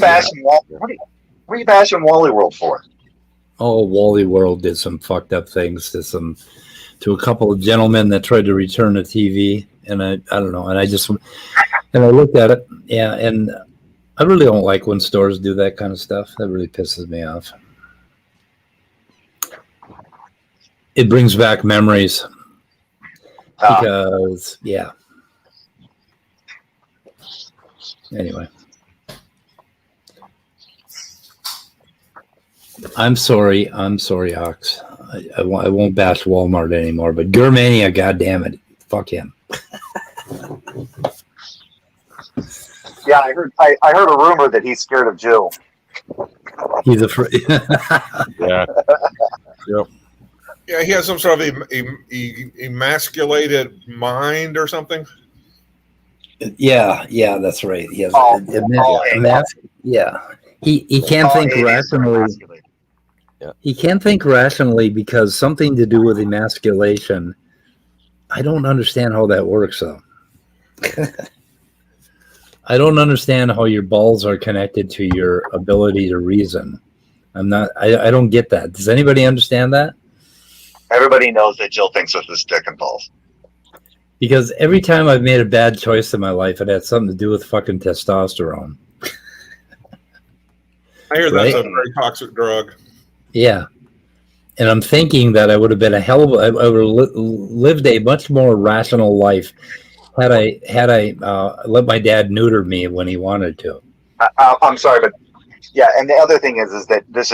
bashing Wally World for? Oh, Wally World did some fucked up things to a couple of gentlemen that tried to return a TV, and I don't know, and I looked at it, and I really don't like when stores do that kind of stuff. That really pisses me off. It brings back memories. Because, Anyway. I'm sorry, Ox. I won't bash Walmart anymore, but Germania, goddammit. Fuck him. Yeah, I heard a rumor that he's scared of Jill. He's afraid. Yeah. Yep. Yeah, he has some sort of emasculated mind or something. Yeah, that's right. He has He can't think rationally. Yeah. He can't think rationally because something to do with emasculation. I don't understand how that works, though. I don't understand how your balls are connected to your ability to reason. I don't get that. Does anybody understand that? Everybody knows that Jill thinks with his dick and balls. Because every time I've made a bad choice in my life, it had something to do with fucking testosterone. I hear that's a very toxic drug. Yeah. And I'm thinking that I would have been I would have lived a much more rational life had I let my dad neuter me when he wanted to. I'm sorry, but and the other thing is that this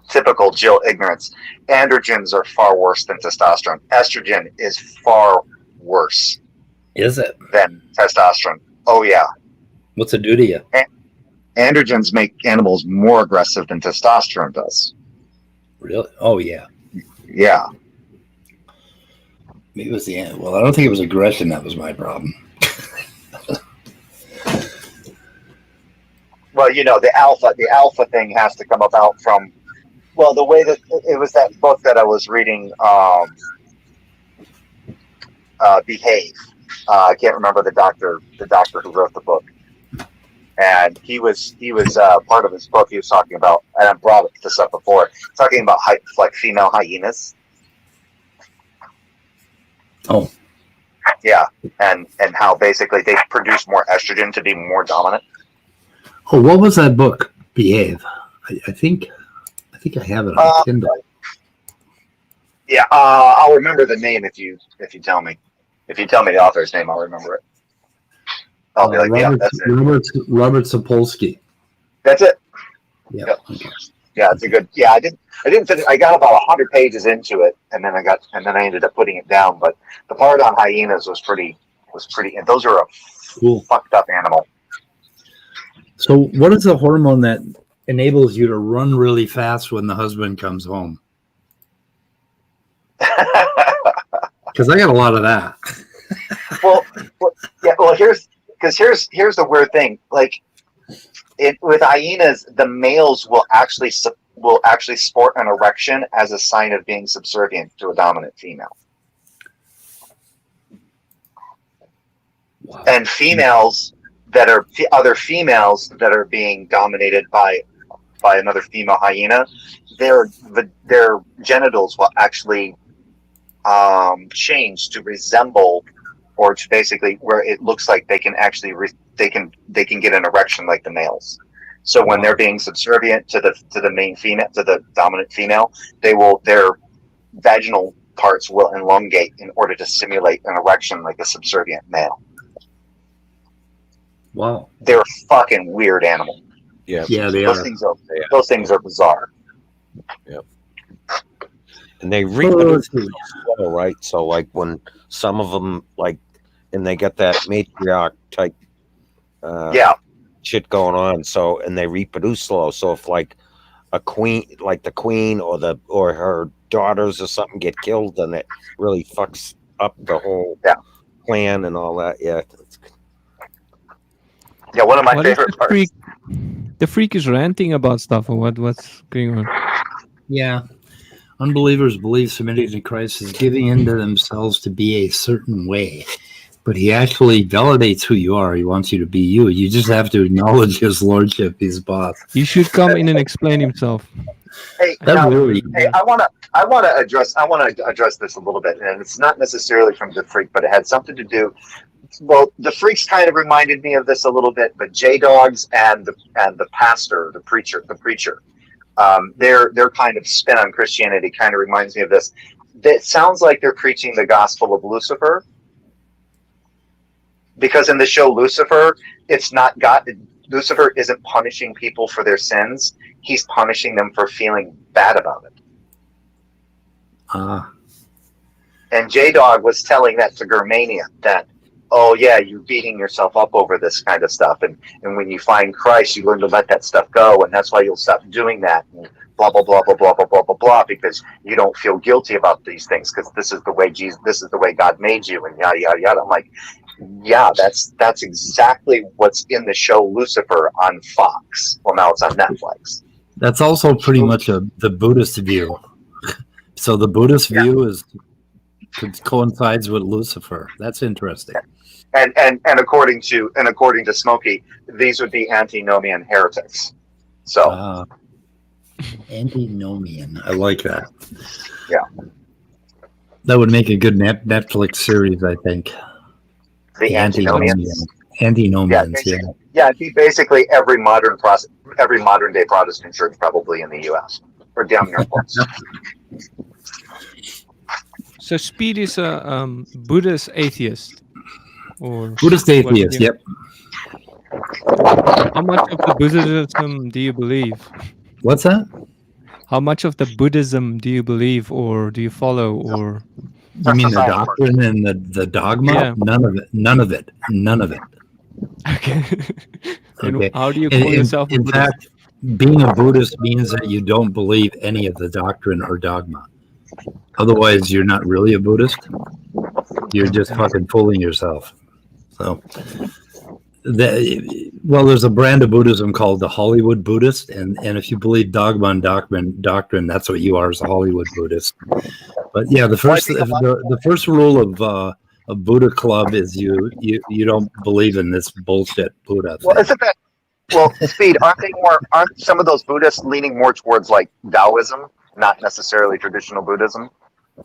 typical Jill ignorance. Androgens are far worse than testosterone. Estrogen is far worse. Is it? Than testosterone. Oh yeah. What's it do to you? Androgens make animals more aggressive than testosterone does. Really? Oh yeah. Yeah. Maybe it was the end. Well, I don't think it was aggression that was my problem. Well, the alpha thing has to come about from, well, the way that it was that book that I was reading, Behave. I can't remember the doctor who wrote the book, and he was part of his book. He was talking about, and I brought this up before, talking about like female hyenas. Oh, yeah, and how basically they produce more estrogen to be more dominant. Oh, what was that book? Behave. I think I have it on Kindle. Yeah, I'll remember the name if you tell me. If you tell me the author's name, I'll remember it. I'll be like, Robert, that's it. Robert Sapolsky. That's it. Yeah. Yep. Yeah, it's a good. Yeah, I didn't finish. I got about 100 pages into it, and then I ended up putting it down. But the part on hyenas was pretty. And those are a cool, fucked up animal. So, what is the hormone that enables you to run really fast when the husband comes home? Because I got a lot of that. Well, here's the weird thing. Like, with hyenas, the males will actually sport an erection as a sign of being subservient to a dominant female. Wow. And females that are other females that are being dominated by another female hyena, their genitals will actually change to resemble, or to basically where it looks like they can actually they can get an erection like the males. So when they're being subservient to the main female, to the dominant female, their vaginal parts will elongate in order to simulate an erection like a subservient male. Wow, they're a fucking weird animal. Yeah, they are. Those things are bizarre. Yep. And they reproduce well, right? So like when some of them and they got that matriarch type shit going on. So and they reproduce slow. So if like a queen, like the queen or her daughters or something get killed, then it really fucks up the whole clan and all that. Yeah. Yeah, one of my favorite parts. The freak is ranting about stuff, or what's going on? Yeah. Unbelievers believe submitting to Christ is giving in to themselves to be a certain way. But he actually validates who you are. He wants you to be you. You just have to acknowledge his lordship, his boss. He should come in and explain himself. Hey, I want to address this a little bit, and it's not necessarily from the freak, but it had something to do. Well, the freaks kind of reminded me of this a little bit, but J-Dogs and the pastor, the preacher, their kind of spin on Christianity kind of reminds me of this. It sounds like they're preaching the gospel of Lucifer, because in the show Lucifer, it's not God. Lucifer isn't punishing people for their sins; he's punishing them for feeling bad about it. And J-Dog was telling that to Germania that, oh yeah, you're beating yourself up over this kind of stuff, and when you find Christ, you learn to let that stuff go, and that's why you'll stop doing that, and blah blah blah blah blah blah blah blah blah, because you don't feel guilty about these things, because this is the way God made you, and yada yada yada. I'm like, yeah, that's exactly what's in the show Lucifer on Fox. Well, now it's on Netflix. That's also pretty much the Buddhist view. So the Buddhist view coincides with Lucifer. That's interesting. And according to Smokey, these would be antinomian heretics. So antinomian, I like that. Yeah, that would make a good Netflix series, I think. The antinomians. Antinomians, yeah. It'd be basically every modern day Protestant church, probably in the U.S. or damn near close. So Speed is a Buddhist atheist, or Buddhist atheist. Yep. How much of the Buddhism do you believe? What's that? how much of the Buddhism do you believe or do you follow? Or you mean the doctrine and the dogma? Yeah. None of it. None of it. None of it. Okay. And Okay. how do you call yourself a in Buddhist? fact, being a Buddhist means that you don't believe any of the doctrine or dogma. Otherwise, you're not really a Buddhist. You're just fucking fooling yourself. So, there's a brand of Buddhism called the Hollywood Buddhist, and if you believe dogma and doctrine, that's what you are, as a Hollywood Buddhist. But yeah, the first rule of a Buddha club is you don't believe in this bullshit Buddha thing. Well, isn't that? Well, Speed, aren't some of those Buddhists leaning more towards like Taoism, not necessarily traditional Buddhism?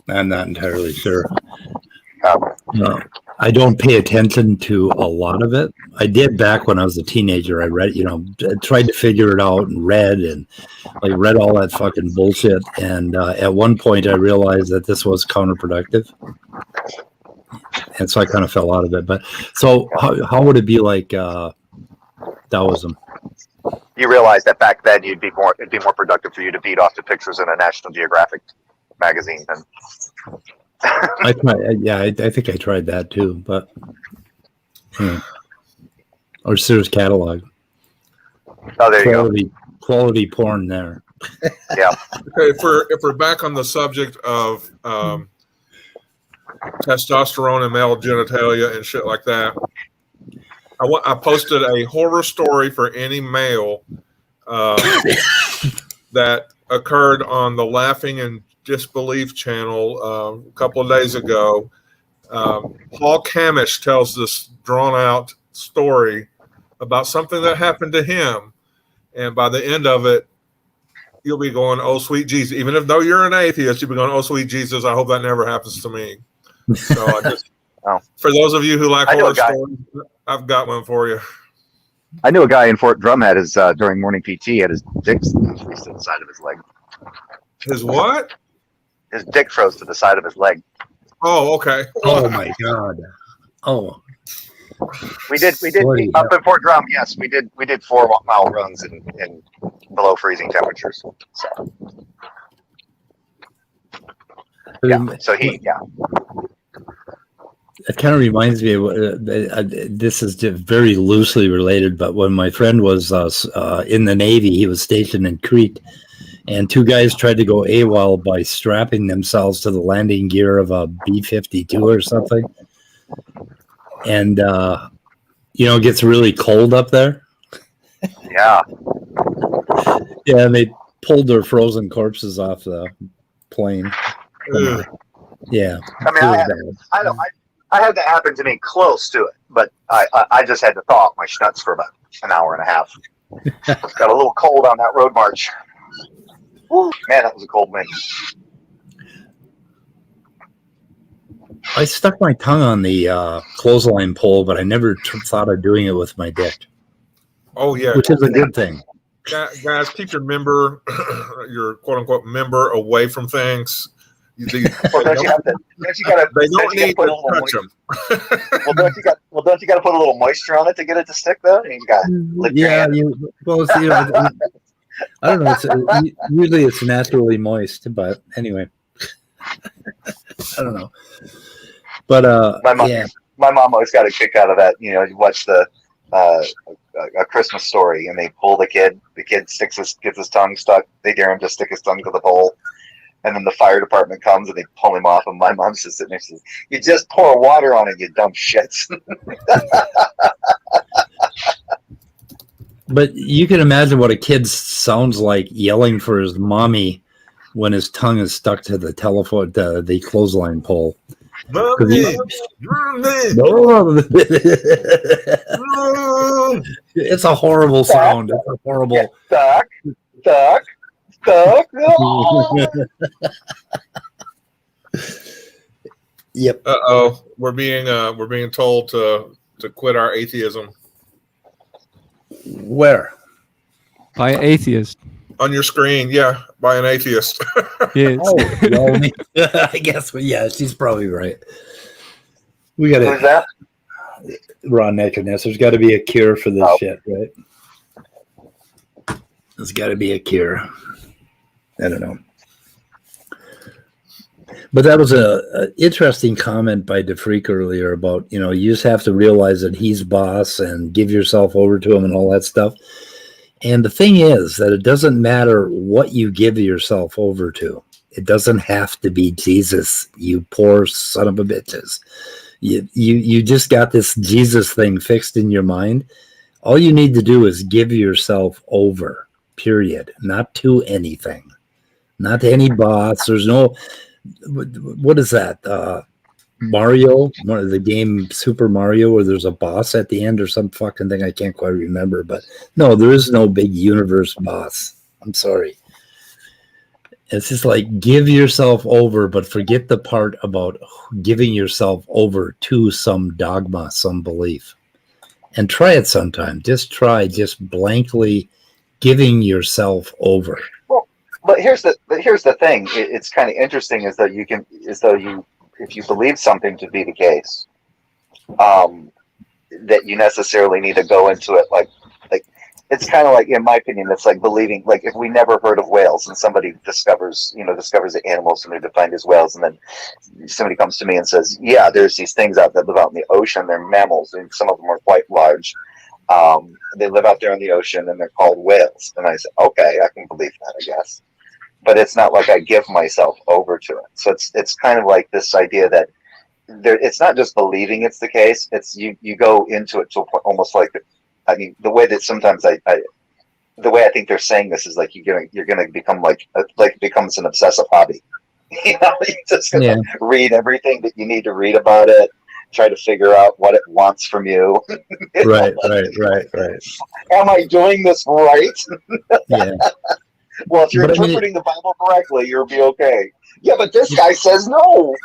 I'm not entirely sure. No. I don't pay attention to a lot of it. I did back when I was a teenager. I read, tried to figure it out and read all that fucking bullshit. And at one point I realized that this was counterproductive. And so I kind of fell out of it. But so how would it be like Taoism? You realize that back then it'd be more productive for you to beat off the pictures in a National Geographic magazine than I think I tried that too, but or Sears catalog. Oh, there you go. Quality porn there. Yeah. Okay, if we're back on the subject of testosterone and male genitalia and shit like that, I posted a horror story for any male that occurred on the Laughing and Disbelief channel a couple of days ago. Paul Kamish tells this drawn-out story about something that happened to him, and by the end of it, you'll be going, "Oh, sweet Jesus!" Even though you're an atheist, you'll be going, "Oh, sweet Jesus! I hope that never happens to me." So I just, for those of you who like horror stories, I've got one for you. I knew a guy in Fort Drum had his during morning PT had his dick froze to the side of his leg. His what? His dick froze to the side of his leg. Oh, okay. Oh my God. Oh. We did up in Fort Drum. Yes, we did 4-mile runs in below freezing temperatures. So It kind of reminds me of this is just very loosely related, but when my friend was in the Navy, he was stationed in Crete, and two guys tried to go AWOL by strapping themselves to the landing gear of a B-52 or something. And, it gets really cold up there. Yeah. Yeah, and they pulled their frozen corpses off the plane. Yeah. I mean, I had that happen to me close to it, but I just had to thaw out my schnuts for about an hour and a half. Got a little cold on that road march. Woo, man, that was a cold wind. I stuck my tongue on the clothesline pole, but I never thought of doing it with my dick. Oh, yeah. Which is a good thing. Guys, keep your your quote-unquote member away from things. They don't need to touch them. Don't you got to put a little moisture on it to get it to stick, though? And you got I don't know. Usually it's naturally moist, but anyway, I don't know. But my mom always got a kick out of that. You watch the A Christmas Story, and they pull the kid. The kid gets his tongue stuck. They dare him to stick his tongue to the pole. And then the fire department comes and they pull him off. And my mom's just sitting there and says, "You just pour water on it, you dumb shits." But you can imagine what a kid sounds like yelling for his mommy when his tongue is stuck to the telephone, the clothesline pole. It's a horrible sound. It's a horrible. Stuck. Yep. Uh-oh. We're being told to quit our atheism. Where? By an atheist. On your screen, yeah, by an atheist. Yes. I guess. Yeah, she's probably right. We got Who's that? Raw nakedness. There's got to be a cure for this shit, right? There's got to be a cure. I don't know. But that was a interesting comment by DeFreak earlier about, you just have to realize that he's boss and give yourself over to him and all that stuff. And the thing is that it doesn't matter what you give yourself over to. It doesn't have to be Jesus, you poor son of a bitches. You just got this Jesus thing fixed in your mind. All you need to do is give yourself over, period. Not to anything. Not to any boss. There's no... What is that? Mario, the game Super Mario, where there's a boss at the end or some fucking thing I can't quite remember. But no, there is no big universe boss. I'm sorry. It's just like give yourself over, but forget the part about giving yourself over to some dogma, some belief. And try it sometime. Just try blankly giving yourself over. But here's the thing. It's kind of interesting is that if you believe something to be the case, that you necessarily need to go into it like it's kind of like, in my opinion, it's like believing, like if we never heard of whales and somebody discovers the animals and they're defined as whales, and then somebody comes to me and says, yeah, there's these things out that live out in the ocean. They're mammals, and some of them are quite large. They live out there in the ocean and they're called whales. And I said, okay, I can believe that, I guess. But it's not like I give myself over to it. So it's kind of like this idea that it's not just believing it's the case. It's you go into it to a point almost like, I mean, the way that sometimes the way I think they're saying this is like you're gonna become like it becomes an obsessive hobby. You're just gonna read everything that you need to read about it, try to figure out what it wants from you. Right. Am I doing this right? Yeah. Well, if you're interpreting the Bible correctly, you'll be okay. Yeah, but this guy says no.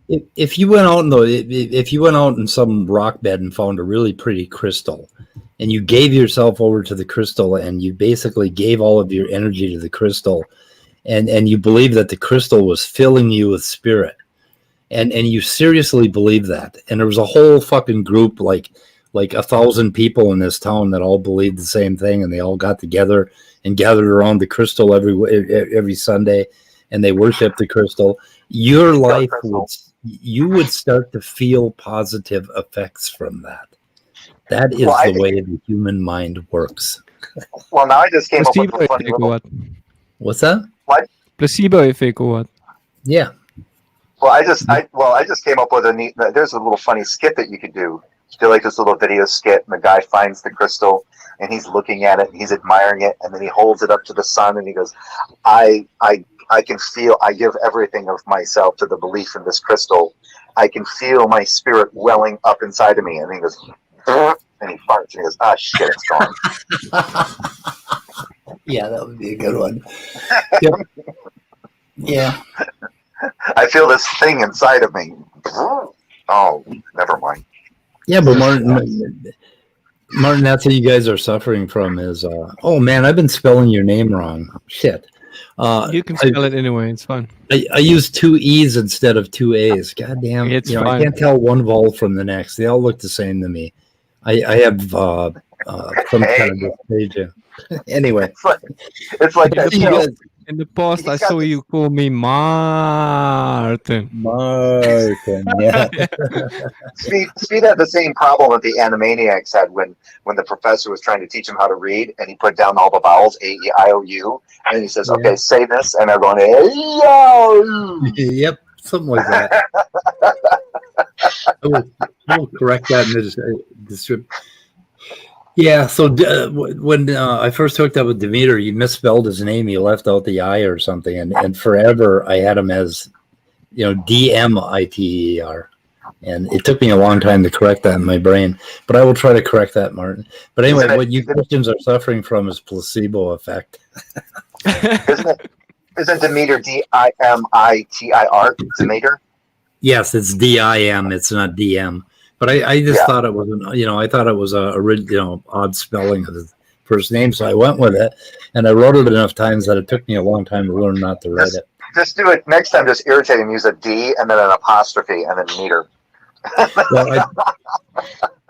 If you went out in some rock bed and found a really pretty crystal, and you gave yourself over to the crystal, and you basically gave all of your energy to the crystal, and you believe that the crystal was filling you with spirit, and you seriously believe that, and there was a whole fucking group like 1,000 people in this town that all believed the same thing, and they all got together and gathered around the crystal every Sunday, and they worshiped the crystal. Your life you would start to feel positive effects from that. That is the way the human mind works. Well, now I just came up with a funny little... What's that? What? Placebo effect or what? Yeah. Well, I just came up with there's a little funny skit that you could do. Do like this little video skit, and the guy finds the crystal, and he's looking at it, and he's admiring it, and then he holds it up to the sun, and he goes, I can feel, I give everything of myself to the belief in this crystal. I can feel my spirit welling up inside of me. And he goes, and he farts, and he goes, ah, shit, it's gone. Yeah, that would be a good one. Yep. Yeah. I feel this thing inside of me. Oh, never mind. Yeah, but Maarten, that's what you guys are suffering from is, oh man, I've been spelling your name wrong. Shit. You can spell it anyway. It's fine. I use 2 E's instead of 2 A's. God damn. It's fine. I can't tell one vowel from the next. They all look the same to me. I have some kind of dysphagia. Anyway. It's like that. In the past, I saw you call me Maarten. Maarten, yeah. Speed had the same problem that the Animaniacs had when the professor was trying to teach him how to read, and he put down all the vowels, A-E-I-O-U, and he says, okay, say this, and they're going, A-E-I-O-U. Yep, something like that. I will correct that in the strip. Yeah, so when I first hooked up with Demeter, you misspelled his name. You left out the I or something, and forever I had him as, D-M-I-T-E-R. And it took me a long time to correct that in my brain, but I will try to correct that, Maarten. But anyway, what you Christians are suffering from is placebo effect. Isn't Demeter D-I-M-I-T-I-R? Demeter? Yes, it's D-I-M. It's not D-M. But I just thought it was, I thought it was a odd spelling of his first name, so I went with it, and I wrote it enough times that it took me a long time to learn not to write it. Just do it next time. Just irritate him. Use a D and then an apostrophe and then meter. Well,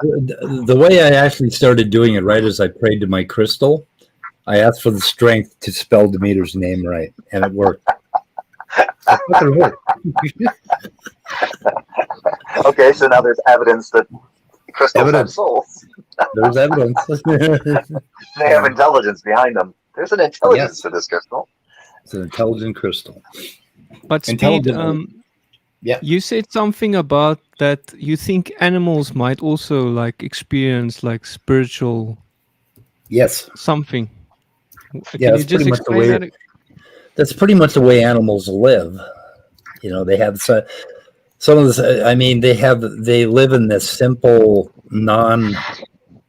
the way I actually started doing it right is I prayed to my crystal, I asked for the strength to spell Demeter's name right, and it worked. It fucking worked. Okay, so now there's evidence that crystals have souls. There's evidence. They have intelligence behind them. There's an intelligence to this crystal. It's an intelligent crystal. But Speed, yeah, you said something about that you think animals might also like experience like spiritual something. Yeah, Can you just explain that? That's pretty much the way animals live. You know, they have some of this. I mean, they live in this simple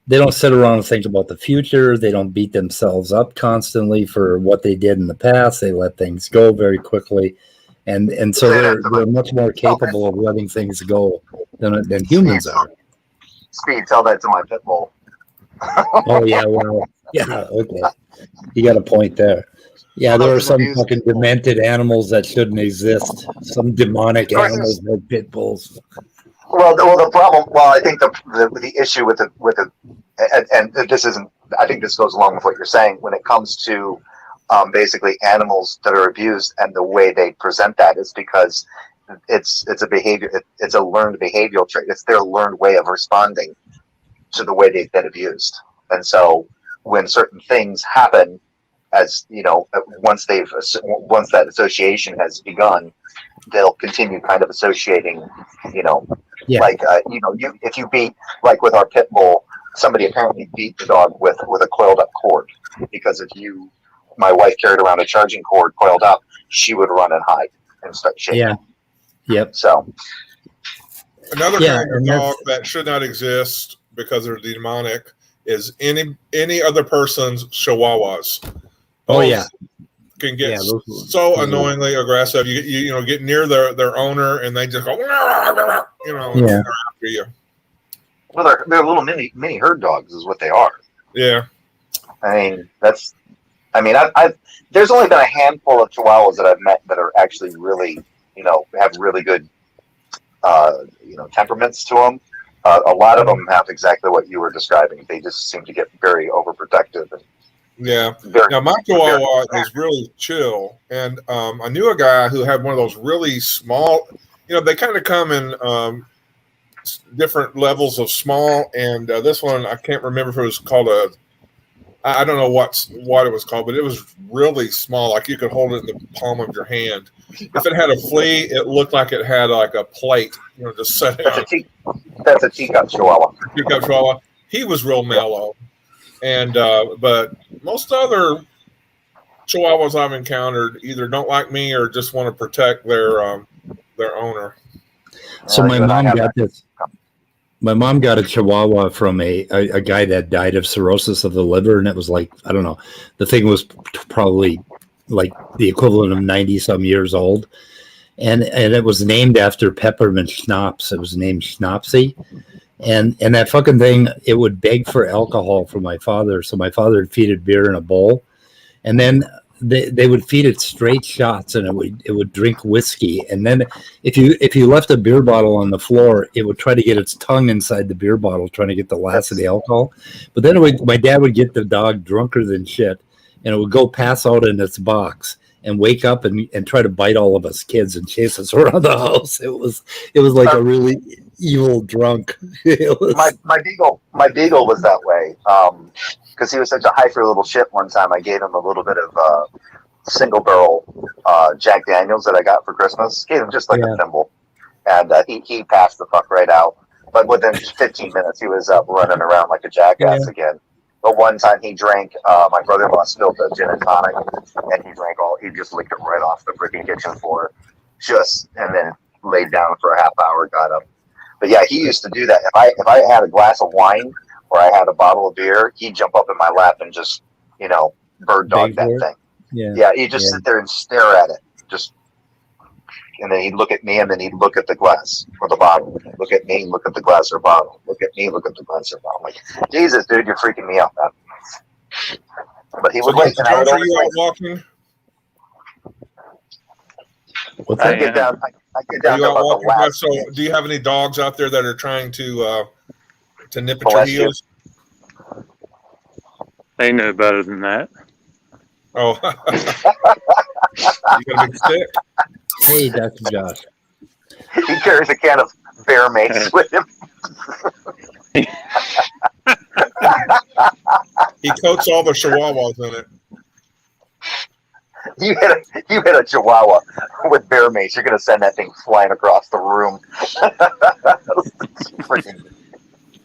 They don't sit around and think about the future. They don't beat themselves up constantly for what they did in the past. They let things go very quickly, and so they're much more capable of letting things go than humans are. Speed, tell that to my pit bull. Oh yeah, well, yeah, okay. You got a point there. Yeah, there are some fucking demented animals that shouldn't exist. Some demonic animals like pit bulls. Well, the problem. Well, I think the issue with the and this isn't. I think this goes along with what you're saying when it comes to basically animals that are abused and the way they present that is because it's a behavior. It's a learned behavioral trait. It's their learned way of responding to the way they've been abused. And so when certain things happen, as you know, once that association has begun, they'll continue kind of associating, like if you beat, like with our pit bull, somebody apparently beat the dog with a coiled up cord, because if my wife carried around a charging cord coiled up, she would run and hide and start shaking. Yeah. Yep. So another kind of dog that should not exist because they're demonic is any other person's chihuahuas. Those can get so annoyingly aggressive. You get near their owner and they just go, after you. Well, they're little mini herd dogs, is what they are. Yeah. I've there's only been a handful of chihuahuas that I've met that are actually really, have really good, temperaments to them. A lot of them have exactly what you were describing. They just seem to get very overprotective. Now, my chihuahua is really chill. And I knew a guy who had one of those really small, they kind of come in different levels of small. And this one, I can't remember if it was called I don't know what it was called, but it was really small. Like you could hold it in the palm of your hand. If it had a flea, it looked like it had like a plate, just set out. That's a teacup chihuahua. Teacup chihuahua. He was real mellow. And but most other chihuahuas I've encountered either don't like me or just want to protect their owner. So my mom got a chihuahua from a guy that died of cirrhosis of the liver, and it was like, I don't know, the thing was probably like the equivalent of 90-some years old, and it was named after peppermint schnapps. It was named Schnapsy. And that fucking thing, it would beg for alcohol from my father. So my father would feed it beer in a bowl, and then they would feed it straight shots, and it would drink whiskey. And then if you left a beer bottle on the floor, it would try to get its tongue inside the beer bottle, trying to get the last of the alcohol. But then my dad would get the dog drunker than shit, and it would go pass out in its box and wake up and try to bite all of us kids and chase us around the house. It was like a really evil drunk. My beagle was that way, because he was such a hyper little shit. One time I gave him a little bit of single barrel Jack Daniels that I got for Christmas. Gave him just like a thimble, and he passed the fuck right out. But within 15 minutes he was up running around like a jackass again. But one time he drank, my brother-in-law spilled the gin and tonic, and he just licked it right off the freaking kitchen floor, and then laid down for a half hour, got up. But yeah, he used to do that. If I had a glass of wine or I had a bottle of beer, he'd jump up in my lap and just, bird dog that thing. Yeah, he'd just sit there and stare at it. And then he'd look at me, and then he'd look at the glass or the bottle. Look at me, look at the glass or bottle. Look at me, look at the glass or bottle. I'm like, Jesus, dude, you're freaking me out, man. But he would wait. And I would always walking. I get down. I get down to about the last. So, do you have any dogs out there that are trying to nip at your heels? They know better than that. Oh, you got a big stick. Hey, Dr. Josh. He carries a can of bear mace with him. He coats all the chihuahuas in it. You hit a chihuahua with bear mace, you're gonna send that thing flying across the room. Freaking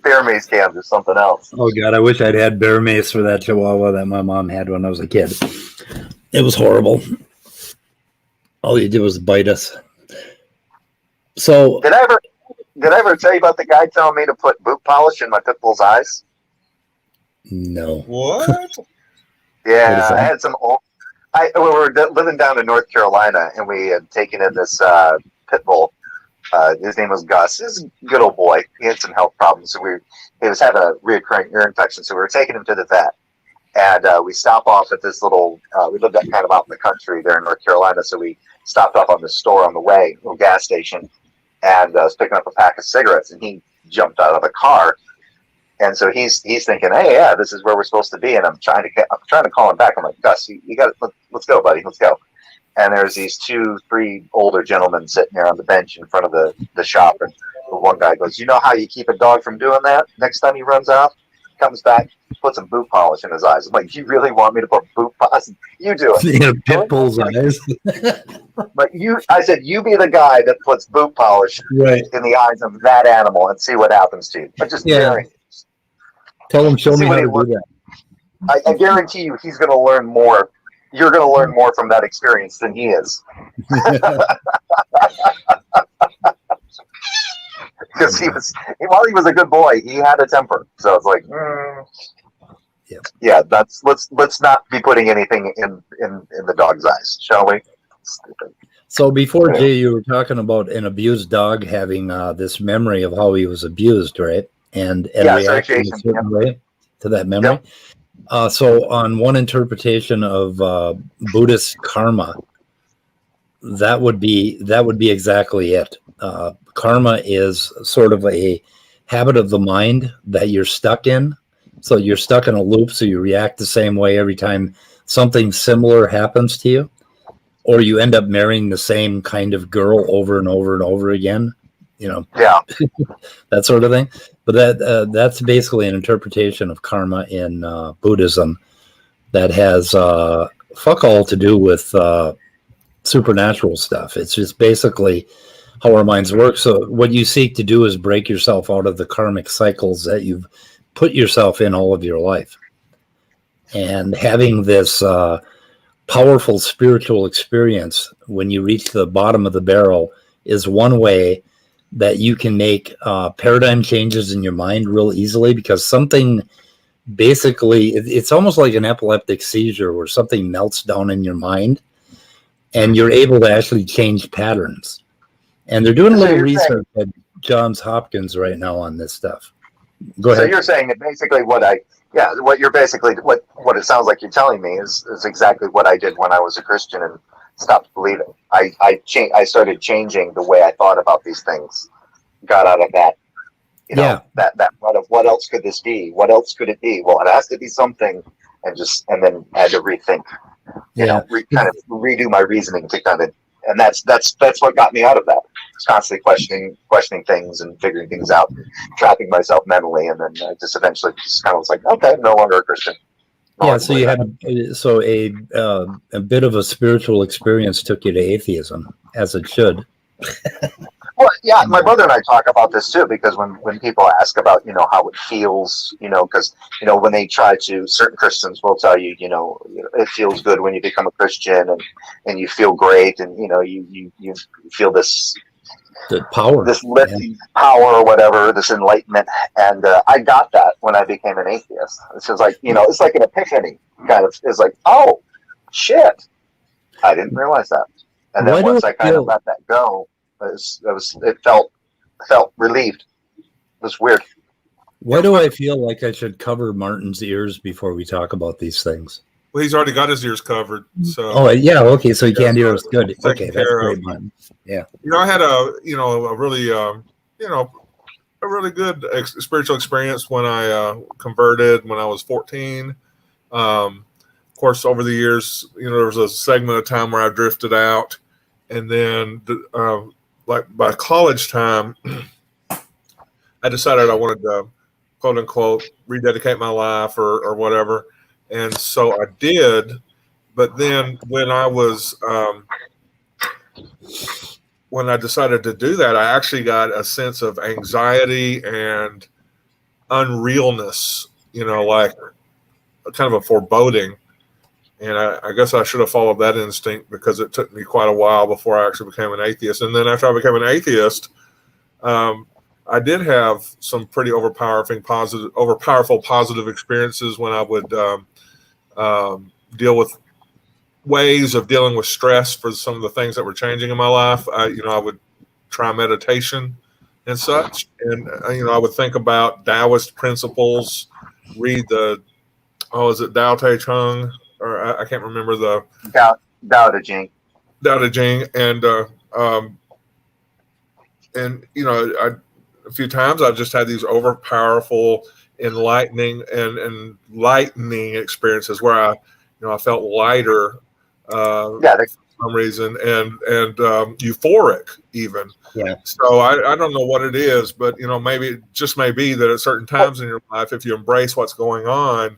bear mace cans or something else. Oh God, I wish I'd had bear mace for that chihuahua that my mom had when I was a kid. It was horrible. All you did was bite us. So Did I ever tell you about the guy telling me to put boot polish in my pit bull's eyes? no. What? What is Yeah, that? I had some old. We were living down in North Carolina, and we had taken in this pit bull. His name was Gus. He was a good old boy. He had some health problems, so he was having a reoccurring ear infection. So we were taking him to the vet, and we stopped off at this little. We lived kind of out in the country there in North Carolina, so we stopped off on the store on the way, little gas station, and was picking up a pack of cigarettes, and he jumped out of the car. And so he's thinking, hey, yeah, this is where we're supposed to be. And I'm trying to call him back. I'm like, Gus, you got it. Let's go, buddy. Let's go. And there's these 2-3 older gentlemen sitting there on the bench in front of the shop. And the one guy goes, you know how you keep a dog from doing that? Next time he runs off, comes back, puts some boot polish in his eyes. I'm like, you really want me to put boot polish? You do it. Yeah, pit bull's eyes. But I said, you be the guy that puts boot polish Right. in the eyes of that animal and see what happens to you. But just daring. Tell him, show See me how what to he do that. I guarantee you he's going to learn more. You're going to learn more from that experience than he is. Because while he was a good boy, he had a temper. So it's like, yeah, let's not be putting anything in the dog's eyes, shall we? Stupid. So before, Jay, you were talking about an abused dog having this memory of how he was abused, right? And reacting a certain way to that memory. Yep. So on one interpretation of Buddhist karma, that would be exactly it. Karma is sort of a habit of the mind that you're stuck in. So you're stuck in a loop, so you react the same way every time something similar happens to you, or you end up marrying the same kind of girl over and over and over again. That sort of thing. But that's basically an interpretation of karma in Buddhism that has fuck all to do with supernatural stuff. It's just basically how our minds work. So what you seek to do is break yourself out of the karmic cycles that you've put yourself in all of your life. And having this powerful spiritual experience when you reach the bottom of the barrel is one way that you can make paradigm changes in your mind real easily, because something basically, it's almost like an epileptic seizure where something melts down in your mind and you're able to actually change patterns. And they're doing a little research at Johns Hopkins right now on this stuff. Go ahead. So you're saying that basically what it sounds like you're telling me is exactly what I did when I was a Christian and stopped believing. I started changing the way I thought about these things. Got out of that. That what else could this be? What else could it be? Well, it has to be something, and then I had to rethink. Kind of redo my reasoning to kind of, and that's what got me out of that. It's constantly questioning things and figuring things out, trapping myself mentally, and then I just eventually just kind of was like, okay, I'm no longer a Christian. So you had a bit of a spiritual experience took you to atheism, as it should. Well, yeah, my brother and I talk about this too, because when people ask about, how it feels, because, when they try to, certain Christians will tell you, it feels good when you become a Christian and you feel great and, you feel this the power, this lifting power or whatever, this enlightenment. And I got that when I became an atheist. It's just like, it's like an epiphany kind of. It's like, oh, shit, I didn't realize that. And then once I kind of let that go, it felt relieved. It was weird. Why do I feel like I should cover Martin's ears before we talk about these things? Well, he's already got his ears covered. So. Oh yeah, okay. So he can't hear us. Good. Okay, that's great, Martin. Yeah. I had a really good spiritual experience when I converted when I was 14. Of course, over the years, there was a segment of time where I drifted out, and then like by college time, I decided I wanted to, quote unquote, rededicate my life or whatever, and so I did. But then when I decided to do that, I actually got a sense of anxiety and unrealness, like kind of a foreboding. And I guess I should have followed that instinct, because it took me quite a while before I actually became an atheist. And then after I became an atheist, I did have some pretty overpowerful positive experiences when I would deal with ways of dealing with stress for some of the things that were changing in my life. I would try meditation and such, and I would think about Taoist principles, read is it Tao Te Ching, or I can't remember the Tao Te Ching. Tao Te Ching, and a few times I've just had these overpowerful, enlightening and lightening experiences where I felt lighter. For some reason, and euphoric even. Yeah. So I don't know what it is, but maybe it just may be that at certain times in your life, if you embrace what's going on,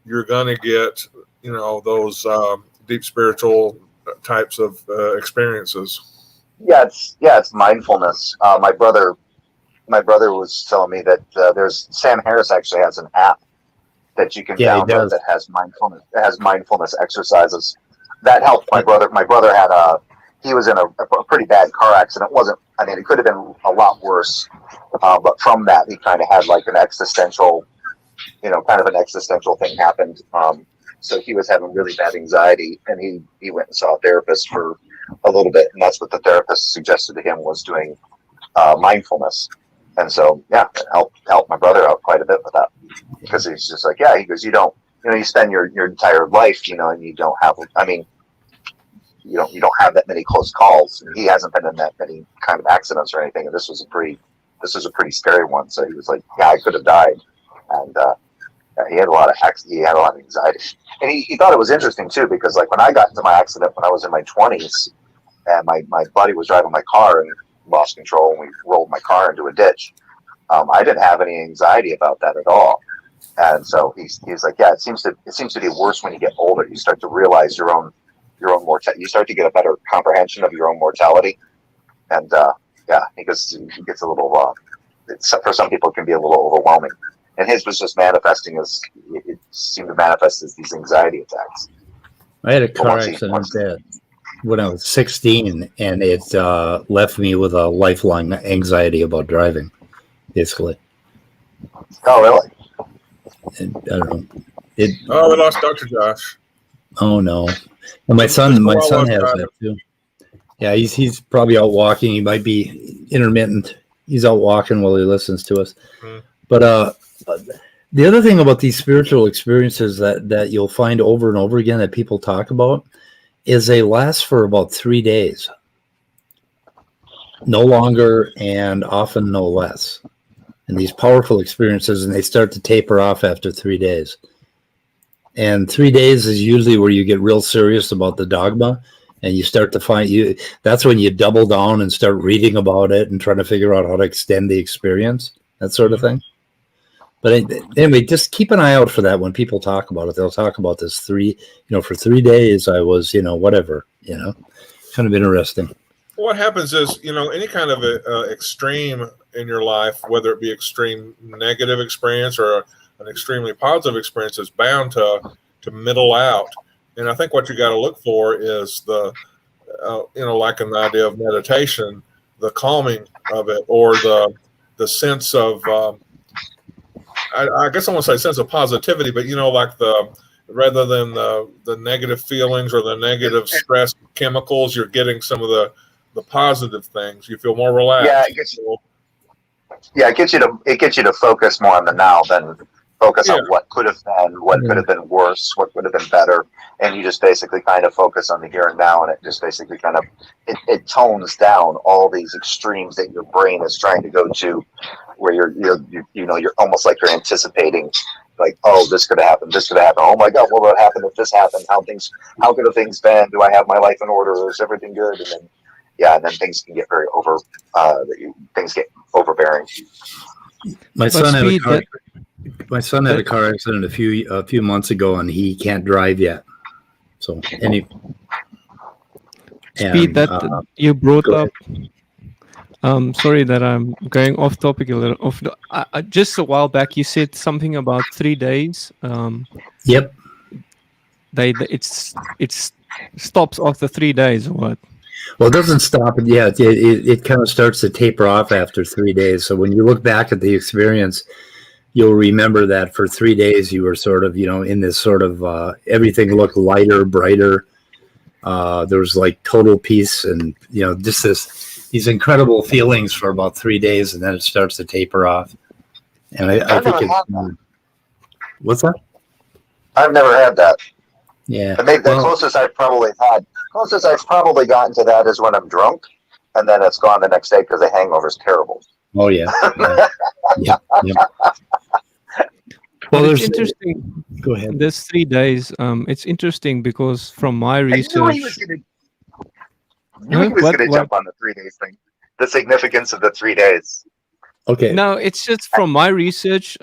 you're gonna get those deep spiritual types of experiences. It's mindfulness. My brother was telling me that there's Sam Harris actually has an app that you can download that has mindfulness exercises. That helped my brother. My brother he was in a pretty bad car accident. It could have been a lot worse. But from that, he kind of had like an existential, kind of an existential thing happened. So he was having really bad anxiety, and he went and saw a therapist for a little bit. And that's what the therapist suggested to him, was doing mindfulness. And so, it helped my brother out quite a bit with that, because he's just like, he goes, you spend your entire life, and you don't have, you don't have that many close calls. And he hasn't been in that many kind of accidents or anything. And this was a pretty scary one. So he was like, I could have died. And he had a lot of anxiety. And he thought it was interesting too, because like when I got into my accident when I was in my 20s, and my buddy was driving my car and lost control, and we rolled my car into a ditch. I didn't have any anxiety about that at all. And so he's like, it seems to be worse when you get older. You start to realize your own mortality. You start to get a better comprehension of your own mortality. And he gets a little. For some people, it can be a little overwhelming. And his was just it seemed to manifest as these anxiety attacks. I had a car accident when I was 16, and it left me with a lifelong anxiety about driving, basically. Oh, really? And, I don't know. We lost Dr. Josh. Oh no! Well, my son has that too. Yeah, he's probably out walking. He might be intermittent. He's out walking while he listens to us. Mm-hmm. But the other thing about these spiritual experiences that you'll find over and over again that people talk about is they last for about 3 days. No longer, and often no less. And these powerful experiences, and they start to taper off after 3 days. And 3 days is usually where you get real serious about the dogma, and you start to that's when you double down and start reading about it and trying to figure out how to extend the experience, that sort of thing. But anyway, just keep an eye out for that when people talk about it. They'll talk about this for 3 days I was, whatever, kind of interesting. What happens is, any kind of extreme in your life, whether it be extreme negative experience or an extremely positive experience, is bound to middle out. And I think what you got to look for is the, like in the idea of meditation, the calming of it, or the sense of, I guess I want to say sense of positivity, but like rather than the negative feelings or the negative stress chemicals, you're getting some of the positive things. You feel more relaxed. Yeah, it gets you to focus more on the now than focus on what could have been, what could have been worse, what would have been better, and you just basically kind of focus on the here and now, and it just basically kind of it tones down all these extremes that your brain is trying to go to, where you're almost like you're anticipating like, oh, this could happen. This could happen. Oh my God, what would happen if this happened? How could have things been? Do I have my life in order? Is everything good? And then things can get very things get overbearing. My son had a car accident a few months ago, and he can't drive yet. So you brought up. Sorry that I'm going off topic a little. Just a while back, you said something about 3 days. Yep. It stops after 3 days, or what? Well, it doesn't stop. Yeah, it kind of starts to taper off after 3 days. So when you look back at the experience, you'll remember that for 3 days you were sort of, in this sort of everything looked lighter, brighter. There was like total peace, and just these incredible feelings for about 3 days, and then it starts to taper off. And I think it's what's that? I've never had that. Yeah. The closest I've probably gotten to that is when I'm drunk, and then it's gone the next day because the hangover is terrible. Oh yeah. Yeah. Well, it's interesting. Go ahead. This 3 days, it's interesting because from my research, he was going to jump on the 3 days thing. The significance of the 3 days. Okay. No, it's just from my research.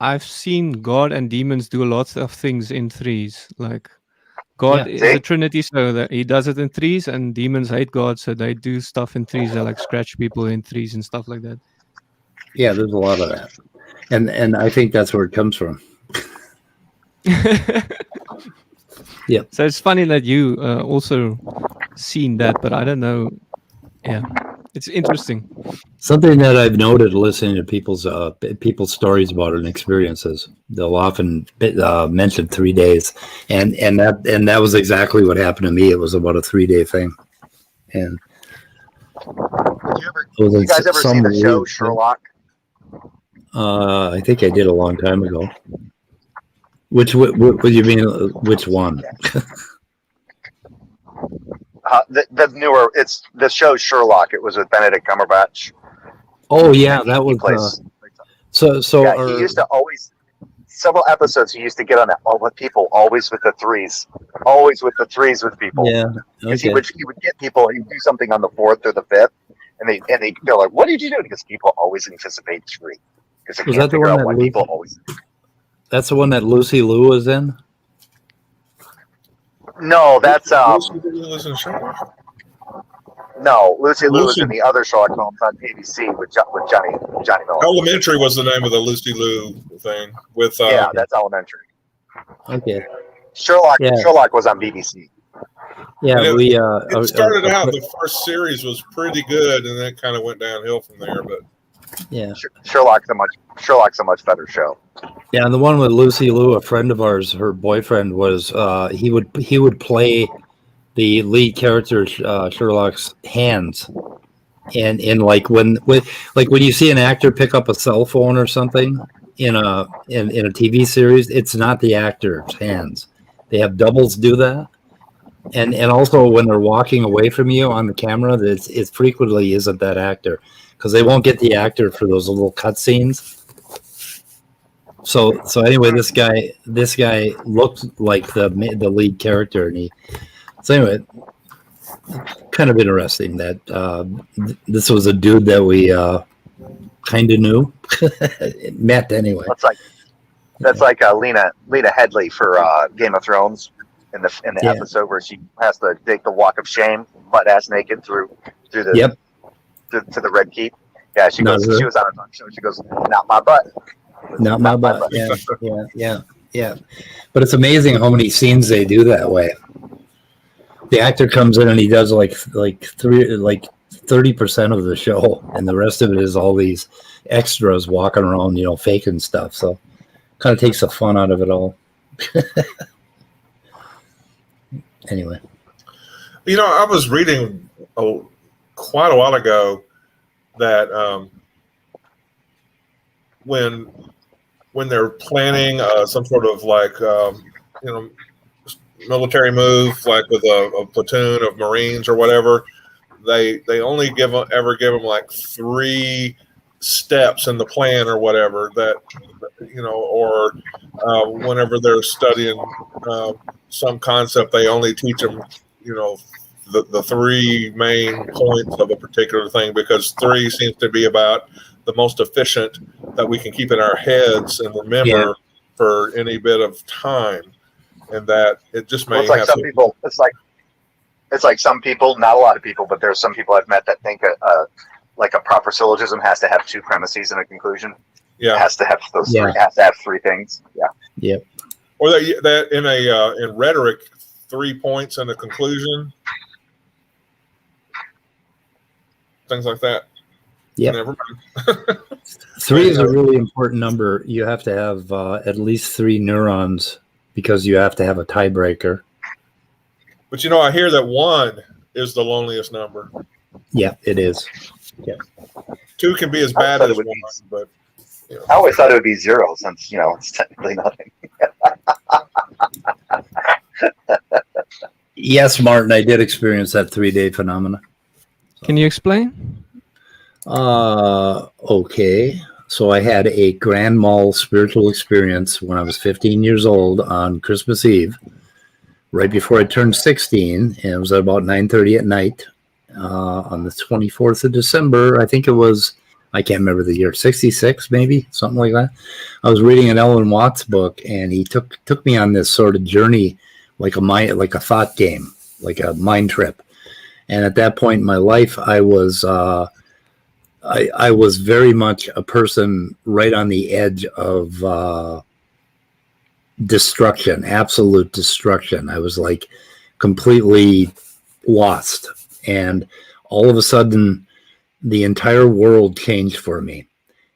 I've seen God and demons do lots of things in threes. Like God is a Trinity, so that he does it in threes, and demons hate God, so they do stuff in threes. They like scratch people in threes and stuff like that. Yeah, there's a lot of that, and I think that's where it comes from. Yeah. So it's funny that you also seen that, but I don't know. Yeah, it's interesting. Something that I've noted listening to people's stories about it and experiences, they'll often mention 3 days, and that was exactly what happened to me. It was about a 3 day thing, and you guys ever see the show Sherlock? I think I did a long time ago. What do you mean? Which one? The newer, it's the show Sherlock. It was with Benedict Cumberbatch. Oh yeah, that was. He used to always several episodes. He used to get on that with people, always with the threes with people. Yeah, because he would get people. He'd do something on the fourth or the fifth, and they go like, "What did you do?" Because people always anticipate three. Because they can't figure out what people always. That's the one that Lucy Liu was in. No, that's Lucy Liu was in Sherlock? No, Lucy Liu was in the other Sherlock Holmes on ABC with Johnny Miller. Elementary was the name of the Lucy Liu thing. With that's Elementary. Okay. Sherlock was on BBC. Yeah, it started out. The first series was pretty good, and then it kind of went downhill from there. But yeah, Sherlock's a much better show. Yeah, and the one with Lucy Liu, a friend of ours, her boyfriend was he would play the lead character Sherlock's hands, and like when you see an actor pick up a cell phone or something in a TV series, it's not the actor's hands. They have doubles do that, and also when they're walking away from you on the camera, it frequently isn't that actor because they won't get the actor for those little cut scenes. So anyway, this guy looked like the lead character, and anyway, kind of interesting that this was a dude that we kind of knew, met anyway. That's like Lena Headey for Game of Thrones in the episode where she has to take the walk of shame, butt ass naked through the to the Red Keep. Yeah, she goes. She was on a talk show. She goes, "Not my butt." Not my butt. Yeah. But it's amazing how many scenes they do that way. The actor comes in and he does like 30% of the show, and the rest of it is all these extras walking around, faking stuff. So, kind of takes the fun out of it all. Anyway, I was reading quite a while ago that when they're planning some sort of military move, like with a platoon of Marines or whatever, they only ever give them like 3 steps in the plan or whatever that, or whenever they're studying some concept, they only teach them, the three main points of a particular thing, because three seems to be about the most efficient that we can keep in our heads and remember for any bit of time. And that it just may it's like have some people, it's like some people, not a lot of people, but there's some people I've met that think like a proper syllogism has to have two premises and a conclusion. Yeah. It has to have those three, it has to have three things. Yeah. Yep. Or that in rhetoric, 3 points and a conclusion. Things like that. Yeah. Never mind. 3 is a really important number. You have to have at least 3 neurons because you have to have a tiebreaker. But I hear that 1 is the loneliest number. Yeah, it is. Yeah. 2 can be as bad as 1, but I always thought it would be 0 since it's technically nothing. Yes, Martin, I did experience that 3-day phenomena. Can you explain? Okay. So I had a grand mal spiritual experience when I was 15 years old on Christmas Eve, right before I turned 16, and it was at about 9:30 at night on the 24th of December. I think it was, I can't remember the year, 66 maybe, something like that. I was reading an Alan Watts book, and he took me on this sort of journey, like a thought game, like a mind trip. And at that point in my life, I was very much a person right on the edge of destruction, absolute destruction. I was like completely lost. And all of a sudden, the entire world changed for me.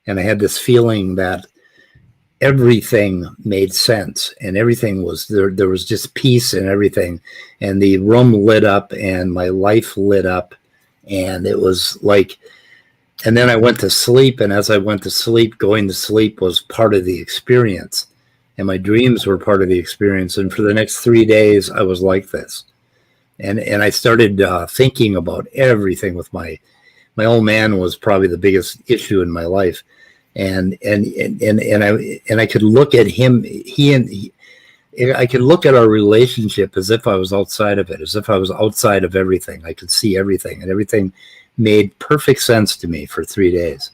And I had this feeling that everything made sense and everything was there. There was just peace and everything. And the room lit up and my life lit up. And it was like, and then I went to sleep. And as I went to sleep, going to sleep was part of the experience. And my dreams were part of the experience. And for the next 3 days, I was like this. And I started thinking about everything with my old man was probably the biggest issue in my life. And I could look at him, I could look at our relationship as if I was outside of it, as if I was outside of everything. I could see everything, and everything made perfect sense to me for 3 days.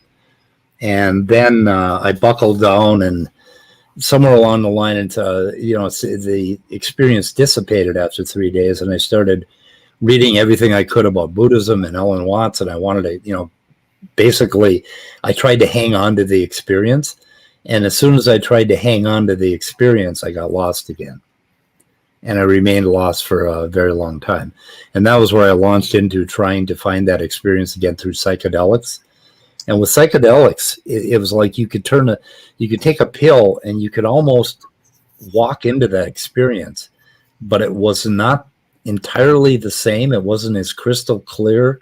And then I buckled down, and somewhere along the line, the experience dissipated after 3 days, and I started reading everything I could about Buddhism and Alan Watts, and I wanted to, basically, I tried to hang on to the experience. And as soon as I tried to hang on to the experience, I got lost again. And I remained lost for a very long time. And that was where I launched into trying to find that experience again through psychedelics. And with psychedelics, it was like you could take a pill and you could almost walk into that experience, but it was not entirely the same. It wasn't as crystal clear.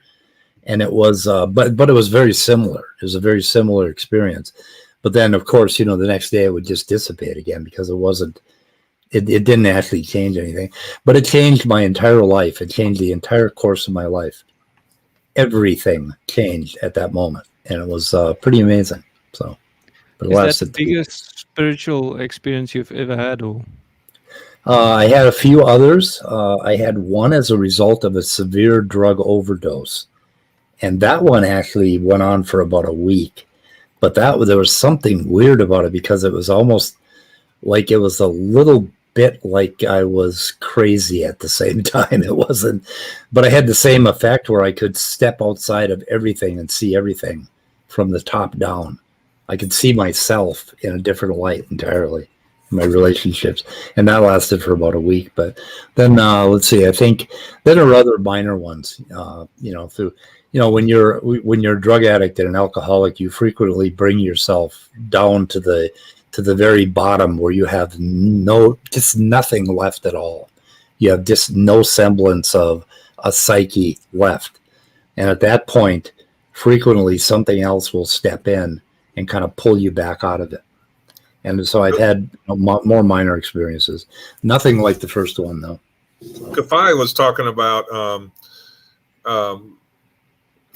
And it was, but it was very similar. It was a very similar experience. But then, of course, the next day it would just dissipate again because it didn't actually change anything. But it changed my entire life. It changed the entire course of my life. Everything changed at that moment. And it was pretty amazing. So, but is that the biggest spiritual experience you've ever had? Or? I had a few others. I had one as a result of a severe drug overdose. And that one actually went on for about a week. But there was something weird about it because it was almost like it was a little bit like I was crazy at the same time. It wasn't, but I had the same effect where I could step outside of everything and see everything from the top down. I could see myself in a different light entirely, my relationships. And that lasted for about a week. But then, let's see, I think then there are other minor ones, through, when you're a drug addict and an alcoholic, you frequently bring yourself down to the very bottom where you have just nothing left at all. You have just no semblance of a psyche left. And at that point, frequently something else will step in and kind of pull you back out of it. And so I've had more minor experiences. Nothing like the first one, though. Kafai was talking about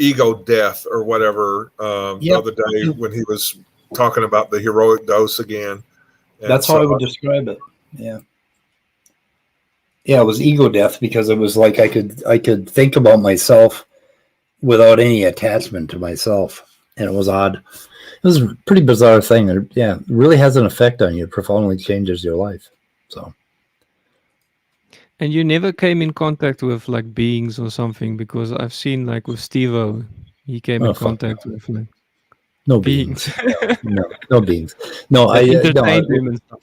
ego death or whatever the other day when he was talking about the heroic dose again. And that's how I would describe it. Yeah. Yeah, it was ego death because it was like I could think about myself without any attachment to myself, and it was odd. It was a pretty bizarre thing. Yeah, it really has an effect on you. It profoundly changes your life. So. And you never came in contact with like beings or something, because I've seen like with Steve-O, he came in contact with like no beings. No beings. No, I entertained him and stuff.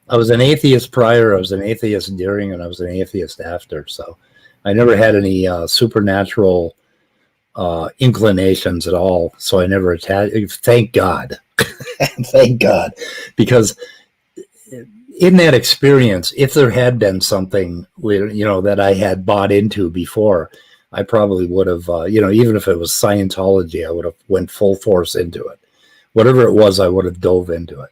I was an atheist prior, I was an atheist during, and I was an atheist after. So I never had any supernatural inclinations at all. So I never attached. Thank God. Thank God. Because in that experience, if there had been something, that I had bought into before, I probably would have, even if it was Scientology, I would have went full force into it. Whatever it was, I would have dove into it.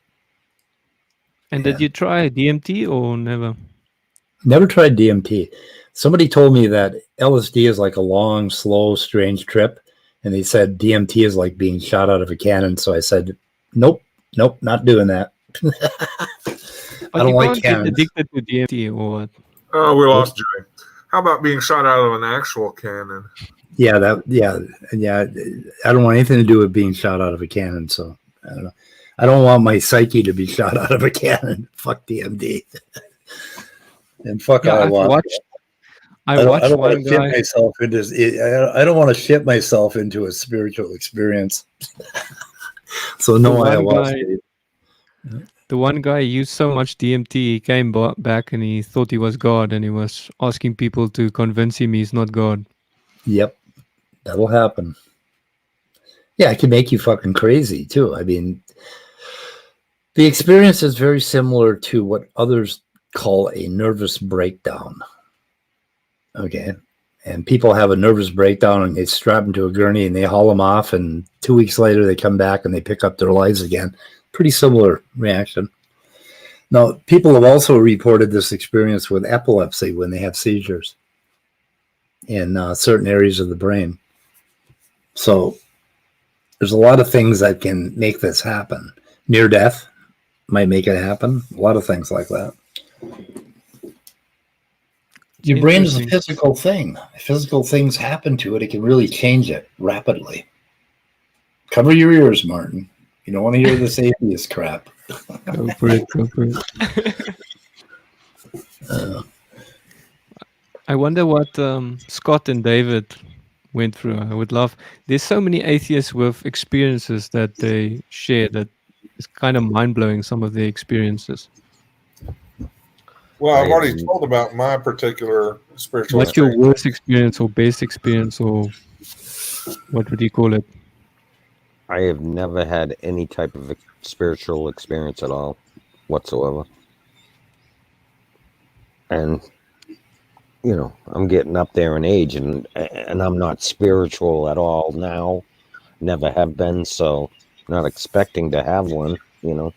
And did you try DMT or never? Never tried DMT. Somebody told me that LSD is like a long, slow, strange trip. And they said DMT is like being shot out of a cannon. So I said, nope, not doing that. I don't like cannons. Get addicted to DMT or what? Oh, we lost Jay. How about being shot out of an actual cannon? Yeah. I don't want anything to do with being shot out of a cannon. So I don't know. I don't want my psyche to be shot out of a cannon. Fuck DMD. And fuck all I don't want to shit myself into. I don't want to shit myself into a spiritual experience. So no ayahuasca. The one guy used so much DMT, he came back and he thought he was God, and he was asking people to convince him he's not God. Yep, that'll happen. Yeah, it can make you fucking crazy too. I mean, the experience is very similar to what others call a nervous breakdown. Okay. And people have a nervous breakdown and they strap them to a gurney and they haul them off, and 2 weeks later they come back and they pick up their lives again. Pretty similar reaction. Now, people have also reported this experience with epilepsy when they have seizures in certain areas of the brain. So there's a lot of things that can make this happen. Near death might make it happen. A lot of things like that. Your brain is a physical thing. Physical things happen to it. It can really change it rapidly. Cover your ears, Maarten. You don't want to hear this atheist crap. Go for it. I wonder what Scott and David went through. I would love. There's so many atheists with experiences that they share that it's kind of mind-blowing, some of their experiences. Well, I've already told about my particular spiritual What's your worst experience or best experience, or what would you call it? I have never had any type of spiritual experience at all whatsoever. And, I'm getting up there in age, and I'm not spiritual at all now. Never have been, so not expecting to have one, Yeah,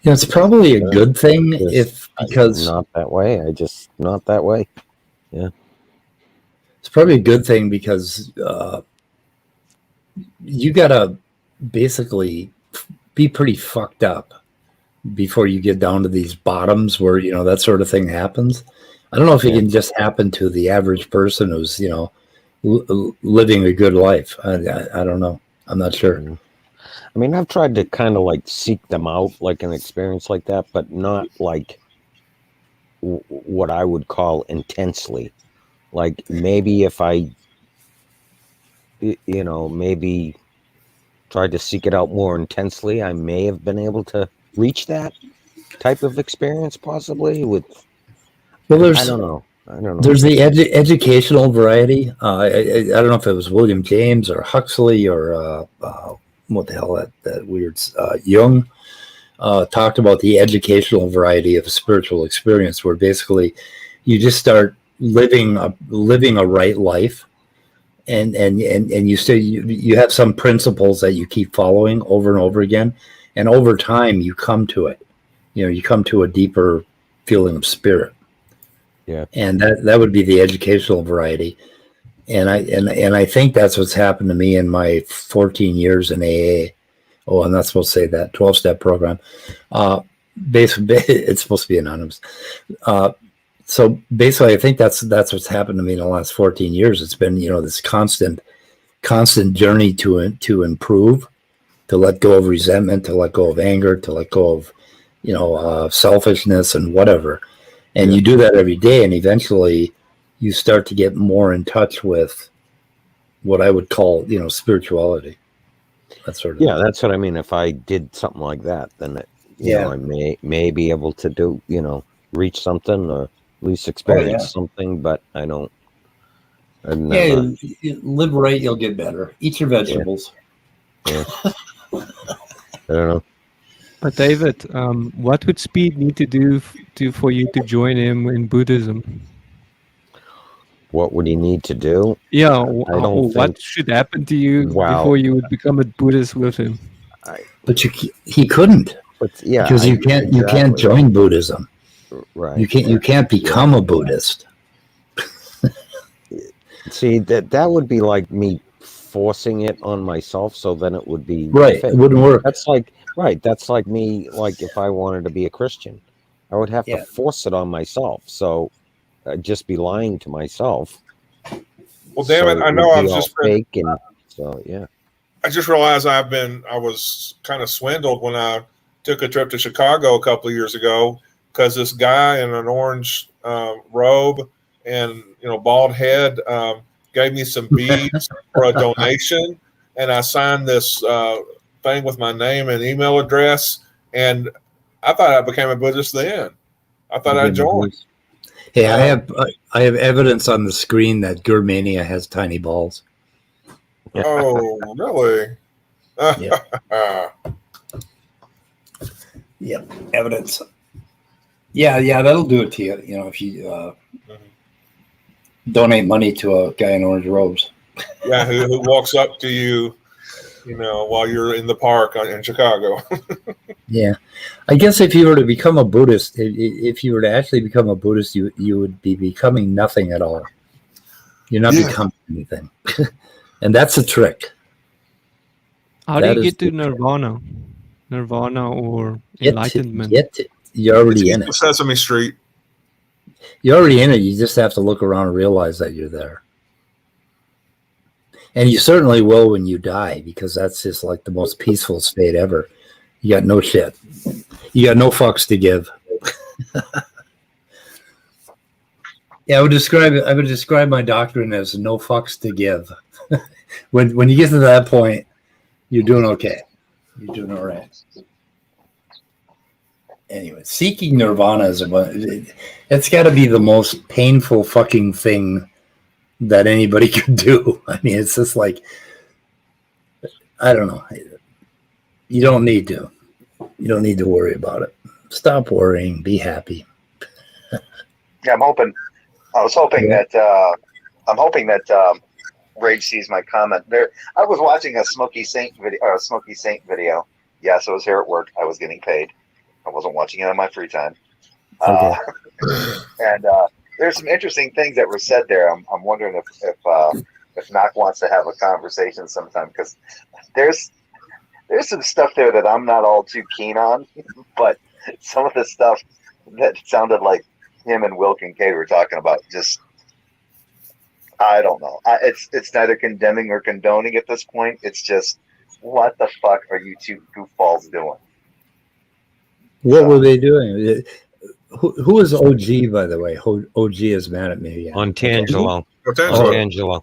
it's probably a good thing because not that way. Not that way. Yeah. It's probably a good thing because you gotta basically be pretty fucked up before you get down to these bottoms where that sort of thing happens. I don't know if it can just happen to the average person who's living a good life. I don't know. I'm not sure. I mean, I've tried to kind of like seek them out, like an experience like that, but not like what I would call intensely. Like maybe if I, maybe tried to seek it out more intensely, I may have been able to reach that type of experience possibly with. Well, I don't know. There's the educational variety. I don't know if it was William James or Huxley or what the hell that weird Jung talked about the educational variety of a spiritual experience, where basically you just start living a right life, and you have some principles that you keep following over and over again, and over time you come to it. You come to a deeper feeling of spirit. Yeah. And that would be the educational variety. And I think that's what's happened to me in my 14 years in AA. Oh, I'm not supposed to say that 12-step program. Basically, it's supposed to be anonymous. So basically, I think that's what's happened to me in the last 14 years. It's been, this constant journey to improve, to let go of resentment, to let go of anger, to let go of selfishness and whatever. And you do that every day, and eventually you start to get more in touch with what I would call, spirituality. That sort of thing. That's what I mean. If I did something like that, then I may be able to do, reach something or at least experience something, but I don't. You live right, you'll get better. Eat your vegetables. Yeah. I don't know. But David, what would Speed need to do for you to join him in Buddhism? What would he need to do? Yeah, what should happen to you before you would become a Buddhist with him? But he couldn't. Because you can't join Buddhism. Right. You can't become a Buddhist. See, that would be like me forcing it on myself, so then it would be right. fit. It wouldn't work. That's like me. Like if I wanted to be a Christian, I would have to force it on myself. So I'd just be lying to myself. Well, damn it! I know I've just been fake, and so yeah. I just realized I was kind of swindled when I took a trip to Chicago a couple of years ago, because this guy in an orange robe and bald head gave me some beads for a donation, and I signed this thing with my name and email address, and I thought I became a Buddhist then. I thought I joined. Hey, I have evidence on the screen that Germania has tiny balls. Oh, really? Yep, evidence. Yeah, that'll do it to you. If you donate money to a guy in orange robes. Yeah, who walks up to you, while you're in the park in Chicago. Yeah, I guess if you were to become a Buddhist, if you were to actually become a Buddhist, you would be becoming nothing at all. You're not becoming anything, and that's a trick. How do you get to nirvana? Nirvana or enlightenment? You're already in it. Sesame Street. You're already in it. You just have to look around and realize that you're there. And you certainly will when you die, because that's just like the most peaceful state ever. You got no shit. You got no fucks to give. Yeah, I would describe my doctrine as no fucks to give. When you get to that point, you're doing okay. You're doing all right. Anyway, seeking nirvana it's got to be the most painful fucking thing that anybody could do. I mean, it's just like, I don't know. You don't need to. You don't need to worry about it. Stop worrying. Be happy. Yeah, I'm hoping that Rage sees my comment there. I was watching a Smokey Saint video. Yes, I was here at work. I was getting paid. I wasn't watching it on my free time. Okay. And there's some interesting things that were said there. I'm wondering if Knock wants to have a conversation sometime, because there's some stuff there that I'm not all too keen on, but some of the stuff that sounded like him and Will Kincaid were talking about, just, I don't know. It's neither condemning or condoning at this point. It's just, what the fuck are you two goofballs doing? What were they doing? Who is OG, by the way? OG is mad at me. Yeah. On Tangelo. Tangelo.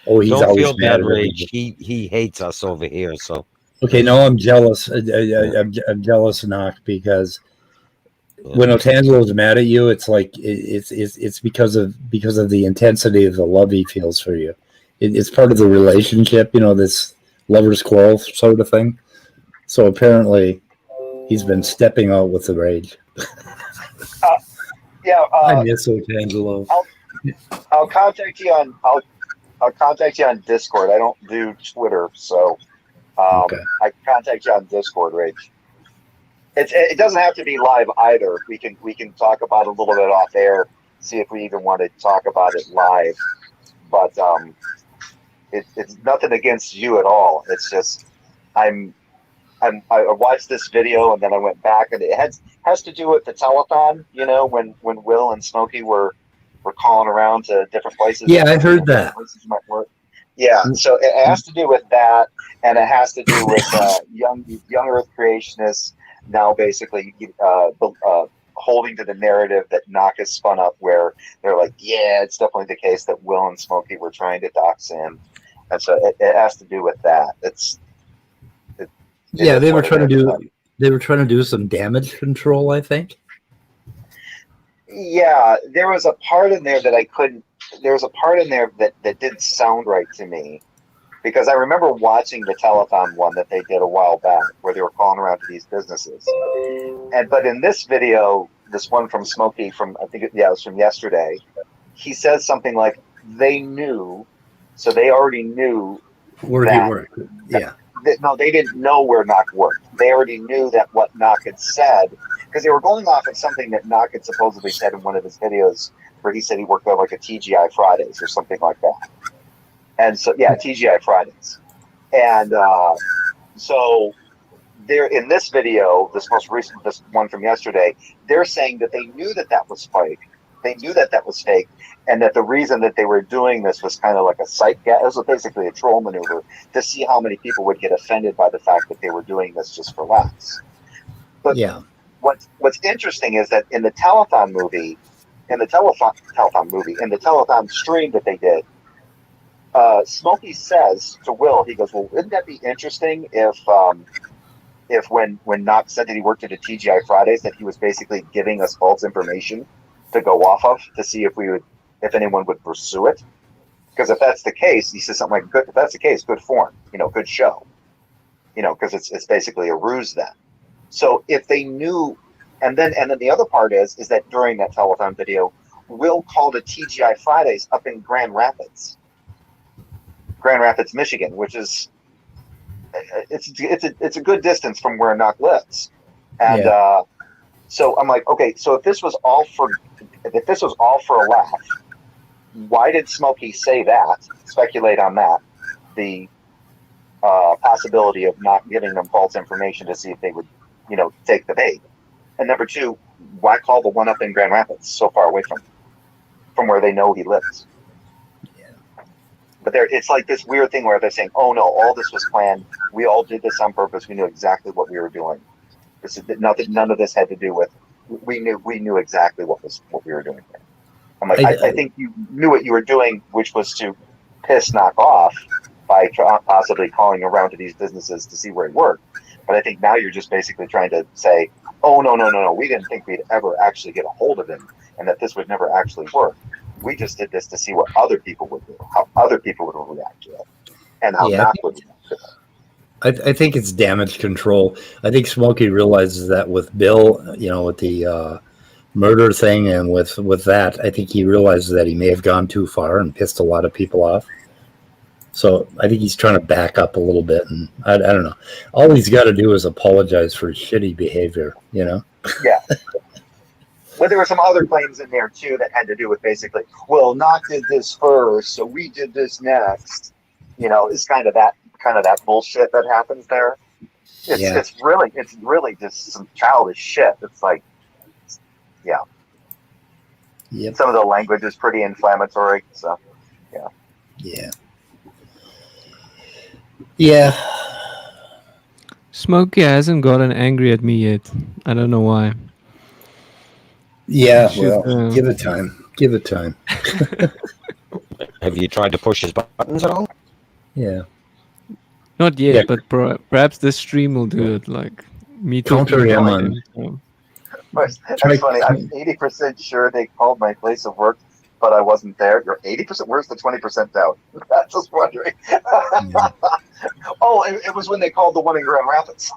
Oh, he's Don't always feel mad bad, at Rage. He hates us over here. So okay, no, I'm jealous. I'm jealous, Knock, because when Otangelo is mad at you, it's like it's because of the intensity of the love he feels for you. It's part of the relationship, this lover's quarrel sort of thing. So apparently, he's been stepping out with the rage. I miss Otangelo. I'll contact you on I'll contact you on Discord. I don't do Twitter, so I can contact you on Discord, Rage. It doesn't have to be live either. We can talk about it a little bit off air. See if we even want to talk about it live. but it's nothing against you at all. It's just I watched this video and then I went back, and it has to do with the telethon. You know, when Will and Smokey were calling around to different places. Yeah, I heard that. Places might work. Yeah, so it has to do with that, and it has to do with young Earth creationists now basically holding to the narrative that Nock has spun up, where they're like, yeah, it's definitely the case that Will and Smokey were trying to dox him, and so it has to do with that. They were trying to do some damage control, I think. Yeah, there was a part in there that I couldn't. There was a part in there that didn't sound right to me, because I remember watching the telethon one that they did a while back, where they were calling around to these businesses, but in this video, this one from Smokey it was from yesterday, he says something like they knew, so they already knew where he worked. Yeah. No, they didn't know where Nock worked. They already knew that what Nock had said, because they were going off of something that Nock had supposedly said in one of his videos, where he said he worked at like a TGI Fridays or something like that. And so, yeah, TGI Fridays. And so there in this video, this most recent, this one from yesterday, they're saying that they knew that was fake. They knew that was fake, and that the reason that they were doing this was kind of like a sight gag. It was basically a troll maneuver to see how many people would get offended by the fact that they were doing this just for laughs. But yeah, what's interesting is that in the telethon stream that they did, Smokey says to Will, he goes, "Well, wouldn't that be interesting if when Nock said that he worked at a TGI Fridays, that he was basically giving us false information to go off of to see if anyone would pursue it? Because if that's the case," he says something like, "Good. If that's the case, good form. Good show. Because it's basically a ruse then." So if they knew, and then the other part is that during that telethon video, Will called a TGI Fridays up in Grand Rapids, Michigan, which is it's a good distance from where Nock lives, and so I'm like, okay, so if this was all for a laugh, why did Smokey say that? Speculate on that, the possibility of not giving them false information to see if they would, take the bait. And number two, why call the one up in Grand Rapids, so far away from where they know he lives? But it's like this weird thing where they're saying, "Oh no, all this was planned. We all did this on purpose. We knew exactly what we were doing. This is nothing. None of this had to do with. We knew exactly what we were doing here." I'm like, I think you knew what you were doing, which was to piss Nock off by possibly calling around to these businesses to see where he worked. But I think now you're just basically trying to say, "Oh no, we didn't think we'd ever actually get a hold of him, and that this would never actually work. We just did this to see what other people would do, how other people would react to it, and how Nock would react to it." I think it's damage control. I think Smokey realizes that with Bill, with the murder thing, and with that, I think he realizes that he may have gone too far and pissed a lot of people off. So I think he's trying to back up a little bit, and I don't know. All he's got to do is apologize for his shitty behavior, Yeah. But there were some other claims in there too that had to do with basically, well, Nock did this first, so we did this next. It's kind of that bullshit that happens there. It's really just some childish shit. It's like, yeah. Yep. Some of the language is pretty inflammatory. So, yeah. Yeah. Yeah. Smokey hasn't gotten angry at me yet. I don't know why. Yeah, well, give it time. Give it time. Have you tried to push his buttons at all? Yeah. Not yet, but perhaps this stream will do it. Like me counter him on. That's funny. I'm 80% sure they called my place of work, but I wasn't there. You're 80%. Where's the 20% doubt? I'm just wondering. Yeah. Oh, it was when they called the one in Grand Rapids.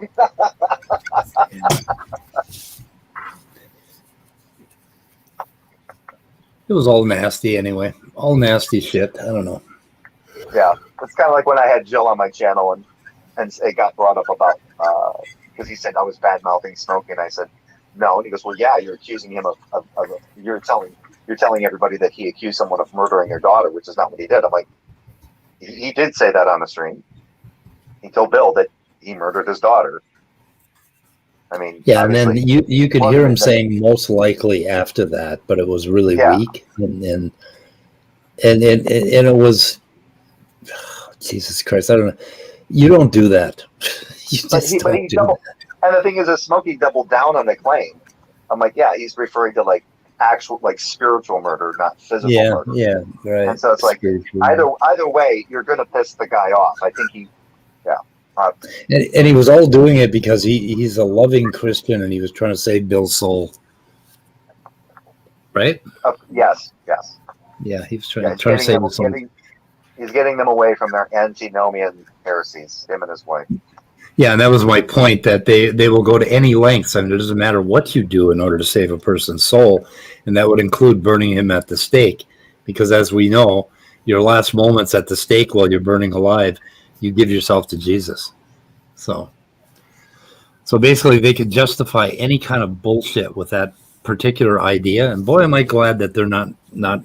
It was all nasty anyway. All nasty shit. I don't know. Yeah, it's kind of like when I had Jill on my channel and it got brought up about because he said I was bad mouthing Smokey, and I said no, and he goes, well, yeah, you're accusing him of you're telling you're telling everybody that he accused someone of murdering their daughter, which is not what he did. I'm like, he did say that on the stream. He told Bill that he murdered his daughter. I mean, yeah, and then you could hear him saying most likely after that, but it was really weak, and it was, oh, Jesus Christ, I don't know. You don't do that. You just don't do that. And the thing is, Smokey doubled down on the claim. I'm like, yeah, he's referring to like actual, like spiritual murder, not physical murder. Yeah, right. And so it's like either way, you're going to piss the guy off. I think and he was all doing it because he's a loving Christian and he was trying to save Bill's soul. Right? Yes. Yeah, he was trying to save his soul. He's getting them away from their antinomian heresies, him and his wife. Yeah, and that was my point, that they will go to any lengths, and it doesn't matter what you do in order to save a person's soul, and that would include burning him at the stake, because as we know, your last moments at the stake while you're burning alive, you give yourself to Jesus. So basically, they could justify any kind of bullshit with that particular idea, and boy, am I glad that they're not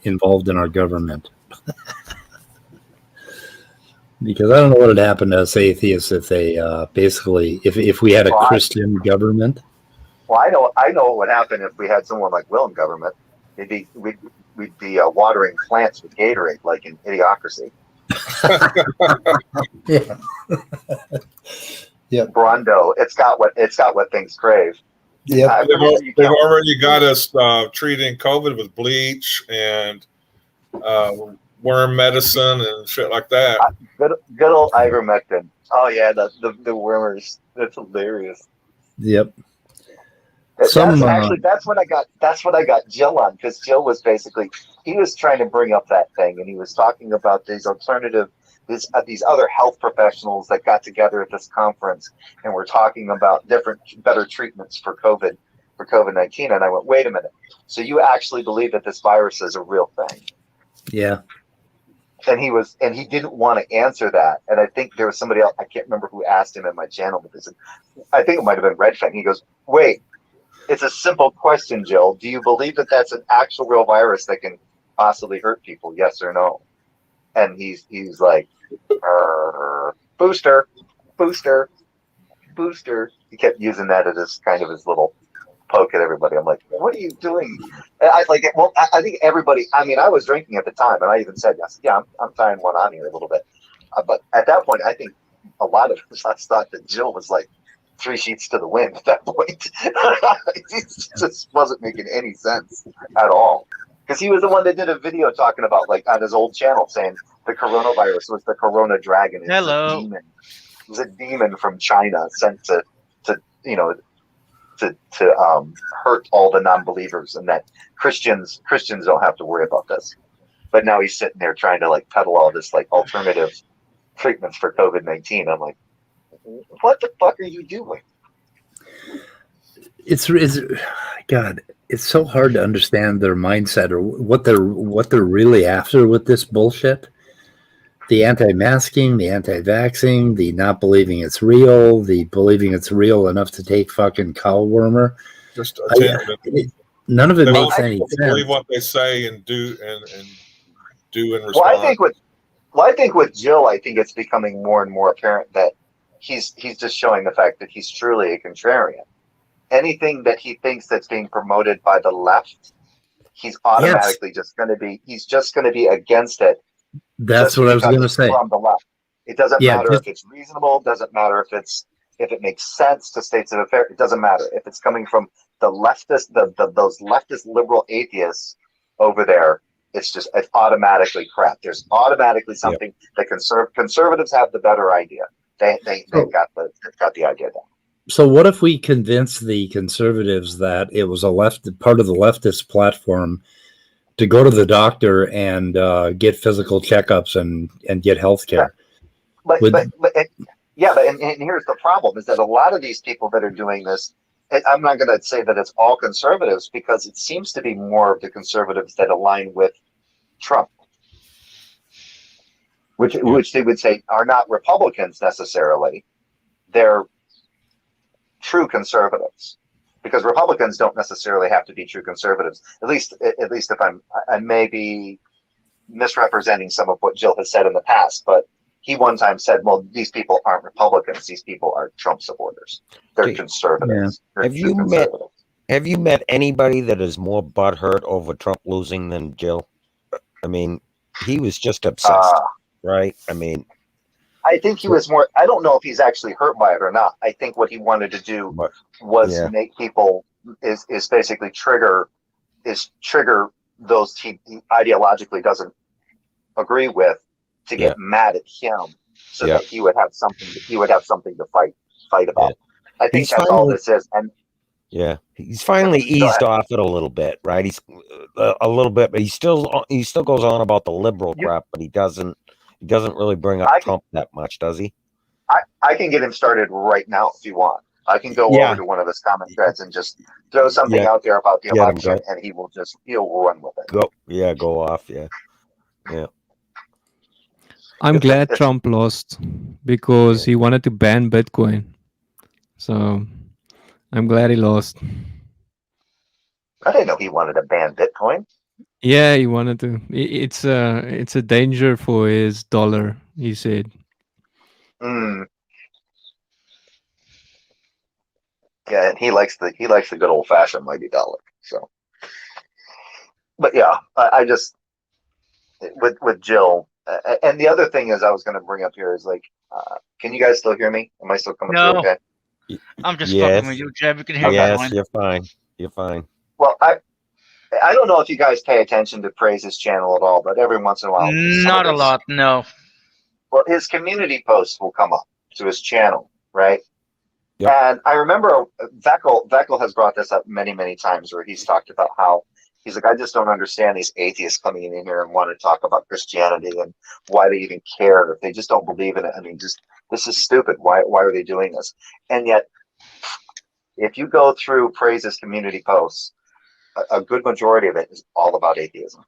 involved in our government. Because I don't know what would happen to us atheists if they basically, if we had a Christian government. Well, I know what would happen if we had someone like Will in government. We'd be watering plants with Gatorade, like in Idiocracy. Yeah. Yep. Brando, it's got what things crave. Yeah. They've already got us treating COVID with bleach and worm medicine and shit like that. Good old ivermectin. Oh yeah, the wormers. That's hilarious. Yep. That's what I got Jill on, because Jill was basically, he was trying to bring up that thing, and he was talking about these these other health professionals that got together at this conference and were talking about better treatments for COVID-19. And I went, wait a minute. So you actually believe that this virus is a real thing? Yeah. And he didn't want to answer that. And I think there was somebody else, I can't remember who asked him in my channel, but I think it might have been Redfin. He goes, wait, it's a simple question, Jill. Do you believe that that's an actual real virus that can possibly hurt people? Yes or no? And he's like, booster. He kept using that as kind of his little poke at everybody. I'm like, what are you doing? I think everybody, I mean, I was drinking at the time, and I even said, yes, yeah, I'm tying one on here a little bit. But at that point, I think a lot of us thought that Jill was like 3 sheets to the wind at that point. It just wasn't making any sense at all. Because he was the one that did a video talking about, like, on his old channel, saying the coronavirus was the corona dragon. Hello. It was a demon from China sent to hurt all the non-believers, and that Christians don't have to worry about this. But now he's sitting there trying to like peddle all this like alternative treatments for COVID-19. I'm like, what the fuck are you doing? It's God, it's so hard to understand their mindset or what they're really after with this bullshit. The anti-masking, the anti-vaxxing, the not believing it's real, the believing it's real enough to take fucking cow wormer. Just none of it makes any sense. Believe what they say and do and respond. Well, I think with Jill, I think it's becoming more and more apparent that he's just showing the fact that he's truly a contrarian. Anything that he thinks that's being promoted by the left, he's automatically just going to be against it. That's what I was going to say. From the left, it doesn't matter if it's reasonable. Doesn't matter if it makes sense to states of affairs. It doesn't matter if it's coming from the leftist, those leftist liberal atheists over there. It's automatically crap. There's automatically something that conservatives have the better idea. They've got the idea down. So what if we convince the conservatives that it was part of the leftist platform to go to the doctor and get physical checkups and get health care? But here's the problem: is that a lot of these people that are doing this, I'm not going to say that it's all conservatives, because it seems to be more of the conservatives that align with Trump, which they would say are not Republicans necessarily. They're true conservatives, because Republicans don't necessarily have to be true conservatives. At least if I may be misrepresenting some of what Jill has said in the past, but he one time said, well, these people aren't Republicans. These people are Trump supporters. They're conservatives. Yeah. They're Have you met anybody that is more butthurt over Trump losing than Jill? I mean, he was just obsessed, right? I mean, I think he was more. I don't know if he's actually hurt by it or not. I think what he wanted to do was make people is basically trigger those he ideologically doesn't agree with to get mad at him, so that he would have something. He would have something to fight about. I think that's all this is. And he's finally eased off it a little bit, right? He's a little bit, but he still goes on about the liberal crap, but he doesn't really bring up Trump that much, does he? I can get him started right now if you want. I can go over to one of his comment threads and just throw something out there about the election, and he'll run with it. Go off, yeah. I'm glad Trump lost because he wanted to ban Bitcoin. So I'm glad he lost. I didn't know he wanted to ban Bitcoin. Yeah, he wanted to. It's a danger for his dollar, he said. Yeah, and he likes the good old fashioned mighty dollar. So, but yeah, I just with Jill, and the other thing is I was going to bring up here is like, can you guys still hear me? Am I still coming through? Okay. I'm just fucking with you, Jeb. You can hear me. Yes, you're fine. You're fine. Well, I don't know if you guys pay attention to Praise's channel at all, but every once in a while, not a lot, no. Well, his community posts will come up to his channel, right? Yep. And I remember Veckel has brought this up many, many times where he's talked about how he's like, I just don't understand these atheists coming in here and want to talk about Christianity and why they even care if they just don't believe in it. I mean, this is stupid. Why are they doing this? And yet, if you go through Praise's community posts, a good majority of it is all about atheism.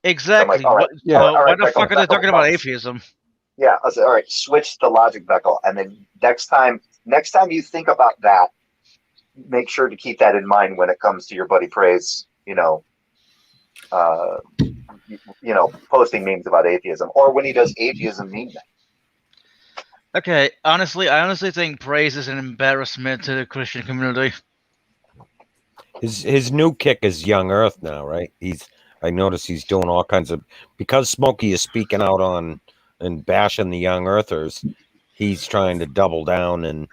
Exactly. So like, why the fuck are they talking about atheism? Yeah, I said, all right, switch the logic, Veckel, and then next time you think about that, make sure to keep that in mind when it comes to your buddy Praise, posting memes about atheism, or when he does atheism meme night. Okay, I honestly think Praise is an embarrassment to the Christian community. His new kick is Young Earth now, right? I notice he's doing all kinds of, because Smokey is speaking out on and bashing the Young Earthers, he's trying to double down and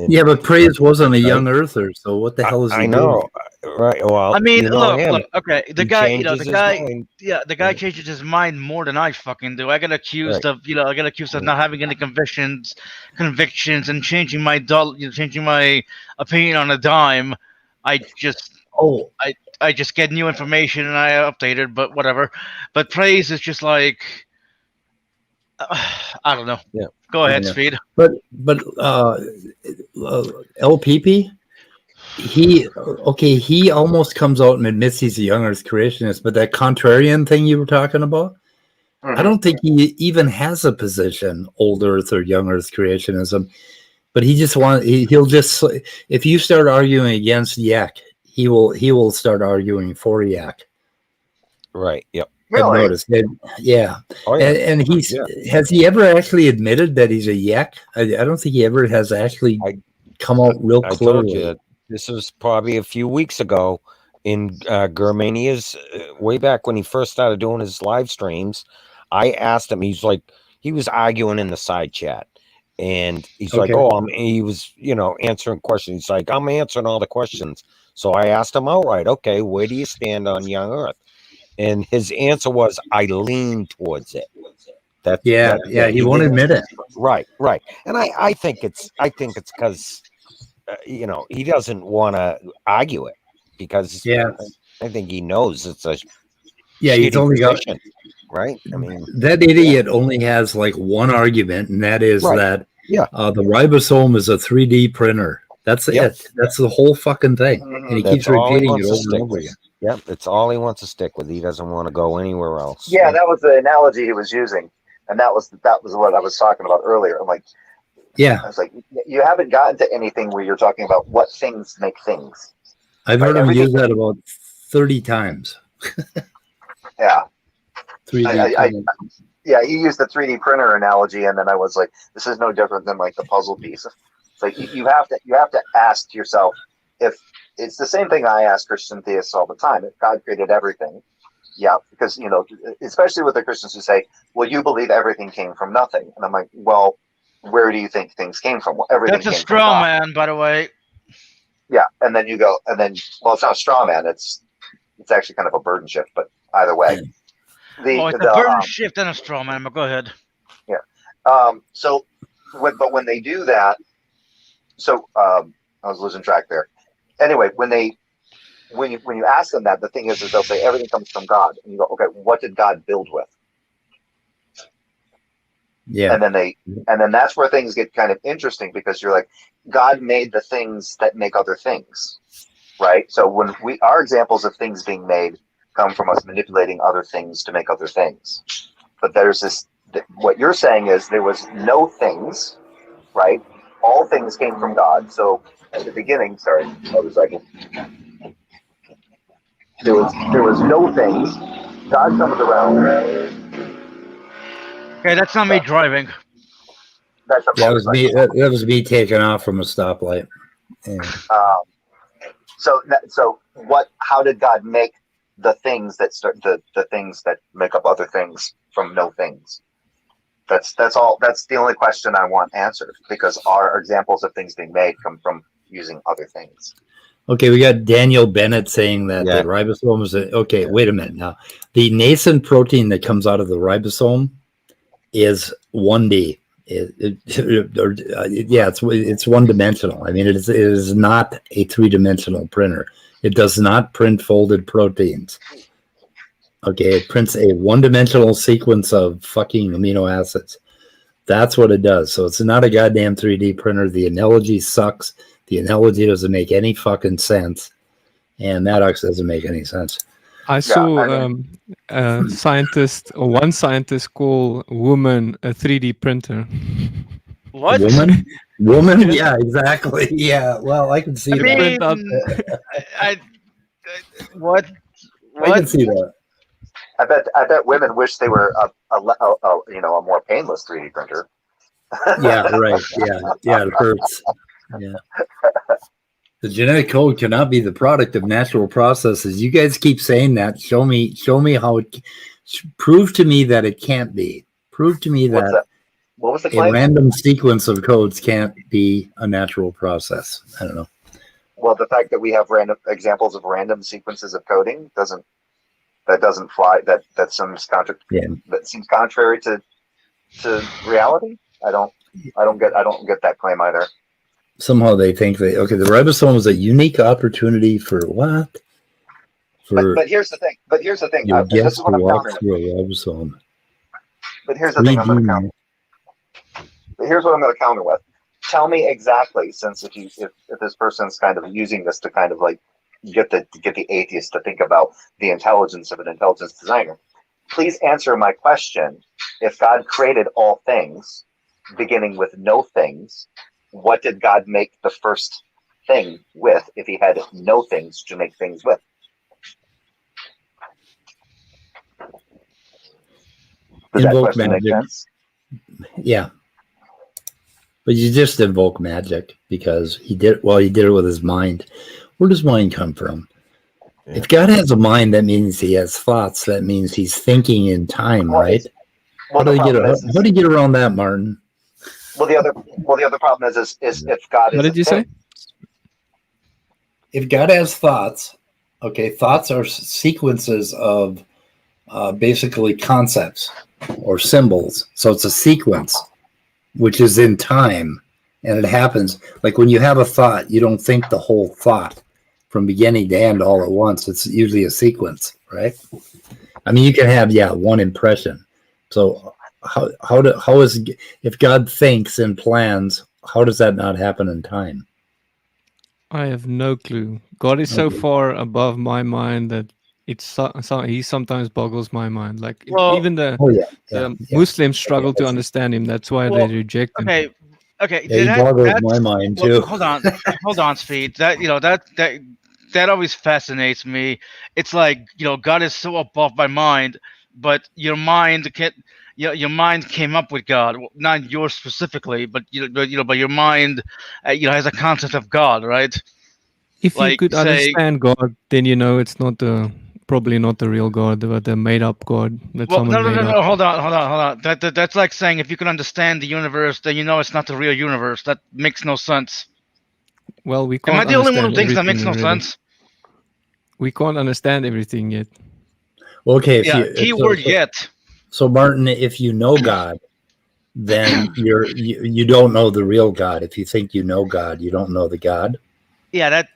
yeah, but Praise wasn't a Young Earther, so what the hell is he I know, doing? Right? Well, I mean, look, okay, the guy mind. changes his mind more than I fucking do. I get accused of not having any convictions, and changing my opinion on a dime. I just get new information and I update it, but whatever. But Praise is just like, I don't know. Yeah. Go ahead, Speed. But LPP, he almost comes out and admits he's a Young Earth creationist, but that contrarian thing you were talking about, I don't think he even has a position, Old Earth or Young Earth creationism. But he'll just, if you start arguing against Yak, he will start arguing for Yak. Right. Yep. Really? Noticed. Yeah. Oh, yeah. And has he ever actually admitted that he's a Yak? I don't think he ever has actually come out real clearly. I told you, this was probably a few weeks ago in Germania's, way back when he first started doing his live streams. I asked him, he was arguing in the side chat. And he's like, he was, answering questions. He's like, I'm answering all the questions. So I asked him outright, okay, where do you stand on Young Earth? And his answer was, I lean towards it. He won't admit it. Right. And I think it's because, he doesn't want to argue it because I think he knows it's a he's only position. Right? I mean, that idiot only has like one argument, and that is that the ribosome is a 3D printer. That's it. That's the whole fucking thing. And he keeps repeating it over and over again. Yep, that's all he wants to stick with. He doesn't want to go anywhere else. Yeah, that was the analogy he was using, and that was what I was talking about earlier. I'm like, Yeah. I was like, you haven't gotten to anything where you're talking about what things make things. I've Right, heard him everything- use that about 30 times. Yeah. 3D printing. Yeah, he used the 3D printer analogy, and then I was like, this is no different than like the puzzle piece. It's like you have to ask yourself if it's the same thing I ask Christian theists all the time. If God created everything, yeah, because especially with the Christians who say, well, you believe everything came from nothing, and I'm like, well, where do you think things came from? Well, everything That's a came straw from God. man, by the way. Yeah, and then you go, well, it's not a straw man. It's actually kind of a burden shift, but either way. It's a burden shift and a straw man, but go ahead. Yeah. When they do that, I was losing track there. Anyway, when you ask them that, the thing is they'll say everything comes from God, and you go, okay, what did God build with? Yeah. And then that's where things get kind of interesting, because you're like, God made the things that make other things, right? So when our examples of things being made come from us manipulating other things to make other things. But there's what you're saying is there was no things, right? All things came from God. So at the beginning, sorry, motorcycle. There was no things. God comes around. Okay, that's not me driving. That's a That was me. motorcycle. That was me taking off from a stoplight. Yeah. So how did God make the things that start the things that make up other things from no things? That's all. That's the only question I want answered, because our examples of things being made come from using other things. Okay, we got Daniel Bennett saying that Yeah. the ribosome is okay. Wait a minute now. The nascent protein that comes out of the ribosome is 1D. It's one dimensional. I mean, it is not a 3-dimensional printer. It does not print folded proteins. Okay, it prints a 1-dimensional sequence of fucking amino acids. That's what it does. So it's not a goddamn 3D printer. The analogy sucks. The analogy doesn't make any fucking sense. And Maddox doesn't make any sense. I saw one scientist call woman a 3D printer. What? Woman? Woman? Yeah, exactly. Yeah. Well, I can see I mean, that. What? I can see that. I bet women wish they were a more painless 3D printer. Yeah, right. Yeah, it hurts. Yeah. The genetic code cannot be the product of natural processes. You guys keep saying that. Show me how it. Prove to me that it can't be. Prove to me that. What was the a claim? random sequence of codes can't be a natural process. I don't know. Well, the fact that we have random examples of random sequences of coding doesn't fly. That seems contrary to reality. I don't get that claim either. Somehow they think the ribosome is a unique opportunity for what? But here's the thing. Your This guest is what I'm walk countering. through a ribosome. But here's the thing. Here's what I'm going to counter with. Tell me exactly, since if this person's kind of using this to kind of like get the atheist to think about the intelligence of an intelligence designer, please answer my question. If God created all things, beginning with no things, what did God make the first thing with if he had no things to make things with? Does that question make sense? Yeah. But you just invoke magic because he did it with his mind. Where does mind come from? Yeah. If God has a mind, that means he has thoughts. That means he's thinking in time, right? How do you get around that, Maarten? Well, the other problem is if God is. What did you say? If God has thoughts, okay, thoughts are sequences of basically concepts or symbols. So it's a sequence, which is in time, and it happens. Like when you have a thought, you don't think the whole thought from beginning to end all at once. It's usually a sequence, right? I mean, you can have one impression. So how is, if God thinks and plans, how does that not happen in time? I have no clue. God is so far above my mind that he sometimes boggles my mind. Like even the Muslims struggle to understand him. That's why they reject him. Okay, Okay, Yeah, he boggles my mind too. hold on, Speed. That always fascinates me. It's like God is so above my mind, but your mind can't. Your mind came up with God, well, not yours specifically, but but your mind, has a concept of God, right? If you Like could say, understand God, then it's not probably not the real God, but a made up God that well, someone made up. no, hold on. That's like saying if you can understand the universe, then it's not the real universe. That makes no sense. Well, we Am I can't the only one who understand thinks that everything makes no already. sense? We can't understand everything yet. Okay, Keyword yet. So Martin, if you know God, then you don't know the real God. If you think you know God, you don't know the God. Yeah, that.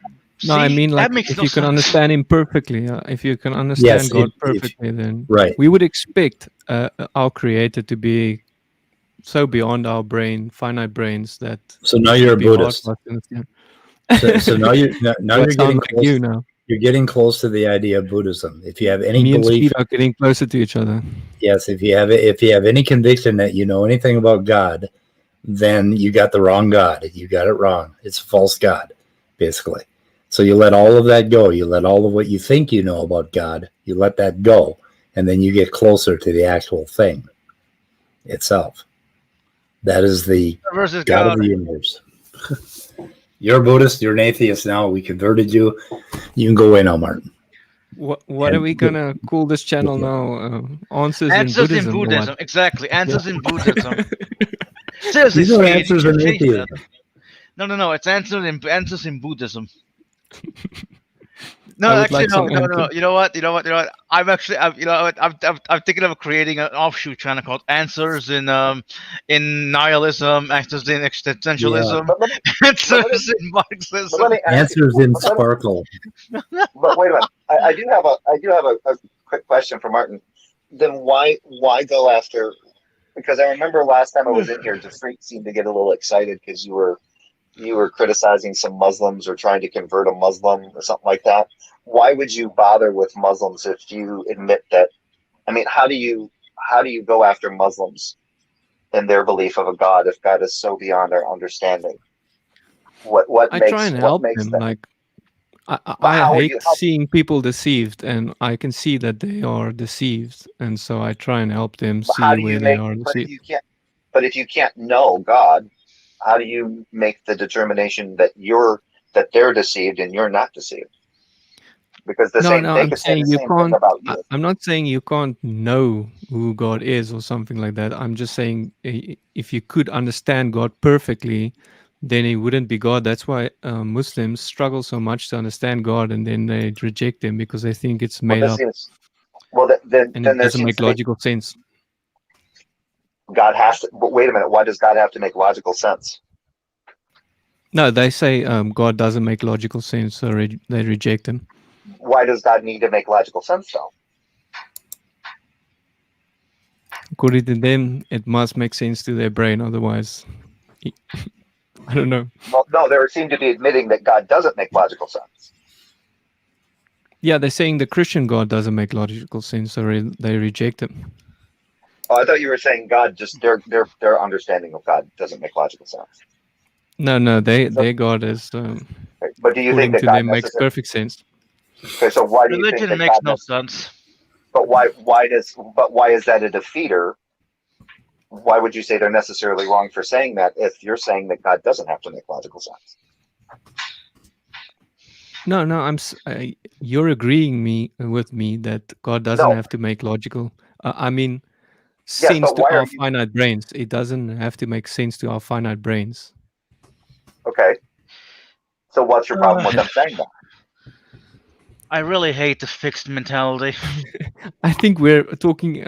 No, I mean, like, that makes if no you can sense. understand him perfectly, if you can understand Yes, God perfectly, then right. we would expect our Creator to be so beyond our finite brains that. So now you're a it'd be hard Buddhist. for us to understand. So now you're getting like close. you now. You're getting close to the idea of Buddhism. If you have any Me and belief, Speed are getting closer to each other. yes, if you have any conviction that you know anything about God, then you got the wrong God. You got it wrong. It's a false God, basically. So you let all of that go. You let all of what you think you know about God, you let that go, and then you get closer to the actual thing itself. That is the Versus God God. of the universe. You're a Buddhist. You're an atheist now. We converted you. You can go away now, Martin. What are we gonna call this channel now? Answers in Answers Buddhism. in or what? Buddhism. Exactly. Answers Yeah. in Buddhism. Seriously, These are Speed, you answers should in change that. atheism. No. It's answers in Buddhism. No, I would actually, like no, some no. answers. You know what? I'm actually, I'm thinking of creating an offshoot channel called Answers in Nihilism, Answers in Existentialism, But let me Answers in but Marxism. let me ask you. Answers in But, let me, sparkle. but wait a minute. I do have a quick question for Martin. Then why go after? Because I remember last time I was in here, Jafreak seemed to get a little excited because you were criticizing some Muslims or trying to convert a Muslim or something like that. Why would you bother with Muslims if you admit that? I mean, how do you go after Muslims in their belief of a God if God is so beyond our understanding? I try and help them. that? Like But I how are hate you? seeing people deceived, and I can see that they are deceived, and so I try and help them How see do where you they make? are But if deceived. you can't, know God, how do you make the determination that they're deceived and you're not deceived? Because No, they I'm could say the saying you same thing can't. about you. I'm not saying you can't know who God is or something like that. I'm just saying if you could understand God perfectly, then he wouldn't be God. That's why Muslims struggle so much to understand God, and then they reject him because they think it's Well, made this up seems well. and Then it there doesn't seems make to be logical sense. God has to. But wait a minute. Why does God have to make logical sense? No, they say God doesn't make logical sense, so they reject him. Why does God need to make logical sense though? According to them, it must make sense to their brain. Otherwise, I don't know. Well, no, they seem to be admitting that God doesn't make logical sense. Yeah, they're saying the Christian God doesn't make logical sense, so they reject him. Oh, I thought you were saying God just their understanding of God doesn't make logical sense. No, So, their God is, but do you think according that to God them, makes necessarily? perfect sense. Okay, so why do you think Religion that makes God no necessarily? sense. But why is that a defeater? Why would you say they're necessarily wrong for saying that if you're saying that God doesn't have to make logical sense? No, you're agreeing with me that God doesn't No. have to make logical. I mean, Yes, sense but to why are our you finite brains. It doesn't have to make sense to our finite brains. okay? So what's your problem with Uh, them saying that? I really hate the fixed mentality. I think we're talking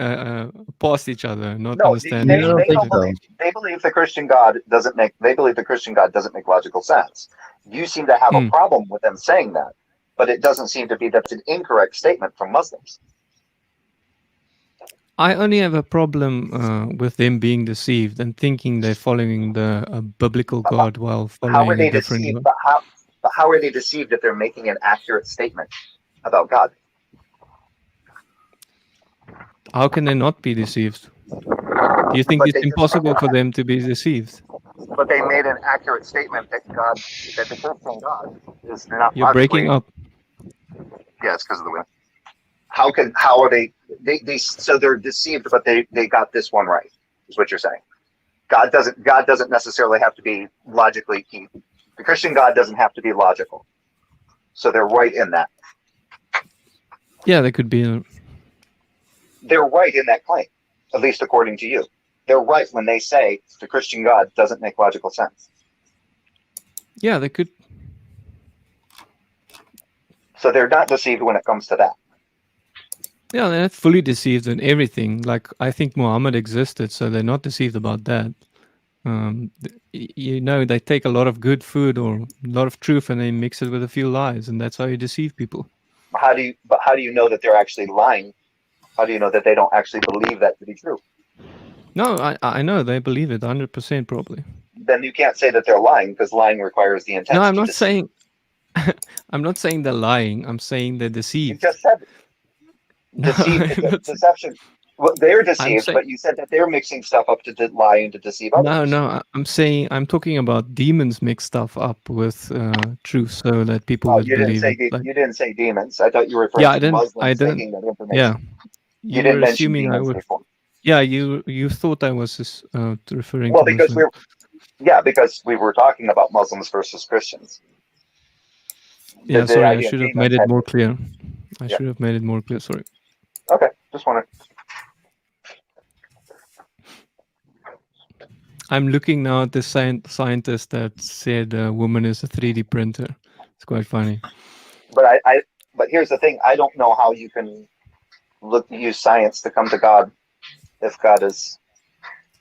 past each other, not No, understanding I don't each think other. so. they believe the Christian God doesn't make. They believe the Christian God doesn't make logical sense. You seem to have a Mm. problem with them saying that, but it doesn't seem to be that's an incorrect statement from Muslims. I only have a problem with them being deceived and thinking they're following the biblical God while How are following a they different deceived? God. But how are they deceived if they're making an accurate statement about God? How can they not be deceived? Do you think But it's they just impossible for them to be deceived? but they made an accurate statement that the Christian God is not. You're breaking up. Yeah, it's because of the wind. How are they so they're deceived, but they got this one right, is what you're saying. God doesn't necessarily have to be logically. The Christian God doesn't have to be logical. So they're right in that. Yeah, they could be. They're right in that claim, at least according to you. They're right when they say the Christian God doesn't make logical sense. Yeah, they could. So they're not deceived when it comes to that. Yeah, they're not fully deceived in everything. Like, I think Muhammad existed, so they're not deceived about that. They take a lot of good food or a lot of truth and they mix it with a few lies, and that's how you deceive people. How do you know that they're actually lying? How do you know that they don't actually believe that to be true? No, I know they believe it 100% probably. Then you can't say that they're lying, because lying requires the intent. No, I'm not saying. I'm not saying they're lying. I'm saying they're deceived. You just said it. Deception. Well, they're deceived, but you said that they're mixing stuff up to lie and to deceive others. No, I'm talking about demons mix stuff up with truth so that people would believe it. You didn't say demons. I thought you were referring to Muslims taking that information. Yeah, you didn't mention demons before. Yeah, you thought I was just, referring. Well, to because Muslims. we were talking about Muslims versus Christians. Yeah, sorry, I should have made it more clear. I should have made it more clear. Sorry. Okay, just wondering. I'm looking now at the scientist that said a woman is a 3D printer. It's quite funny. But but here's the thing: I don't know how you can use science to come to God if God is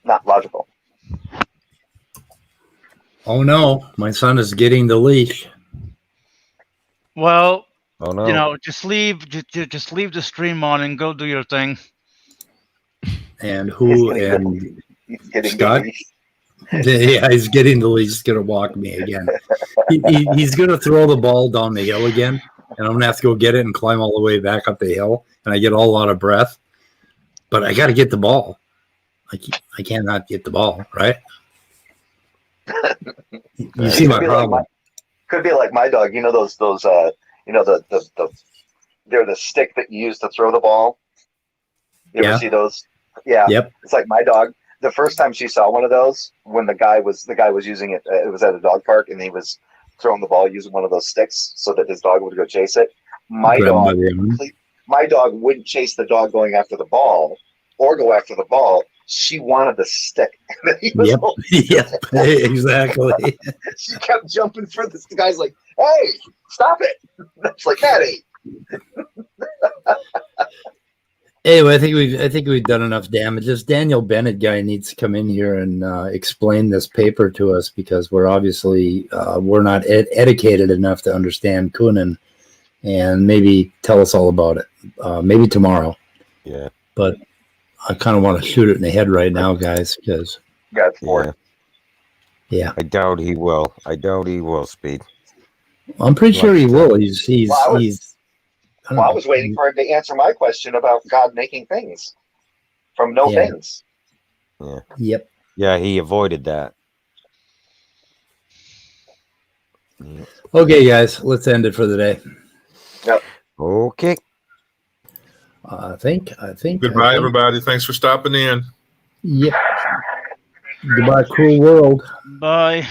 not logical. Oh no, my son is getting the leash. Well, oh, no. just leave the stream on and go do your thing. And Scott? Yeah, he's getting the leash. He's gonna walk me again. He's gonna throw the ball down the hill again, and I'm gonna have to go get it and climb all the way back up the hill. And I get all out of breath, but I got to get the ball. I cannot get the ball, right? You see my problem. Could be like my dog. You know those they're the stick that you use to throw the ball. You ever see those? Yeah. Yep. It's like my dog. The first time she saw one of those, when the guy was using it, it was at a dog park, and he was throwing the ball using one of those sticks so that his dog would go chase it. My dog wouldn't chase the dog going after the ball or go after the ball. She wanted the stick. Yep, exactly. She kept jumping for this. The guy's like, "Hey, stop it!" It's like, "Daddy." Anyway, I think we've done enough damage. This Daniel Bennett guy needs to come in here and explain this paper to us, because we're obviously we're not educated enough to understand Koonin, and maybe tell us all about it. Maybe tomorrow. Yeah. But I kind of want to shoot it in the head right now, guys, because yeah. I doubt he will. Speed. I'm pretty sure he will. I was waiting for him to answer my question about God making things from no things. Yeah. Yep. Yeah, he avoided that. Yep. Okay, guys, let's end it for the day. Yep. Okay. I think. Goodbye, everybody. Thanks for stopping in. Yep. Goodbye, cruel world. Bye.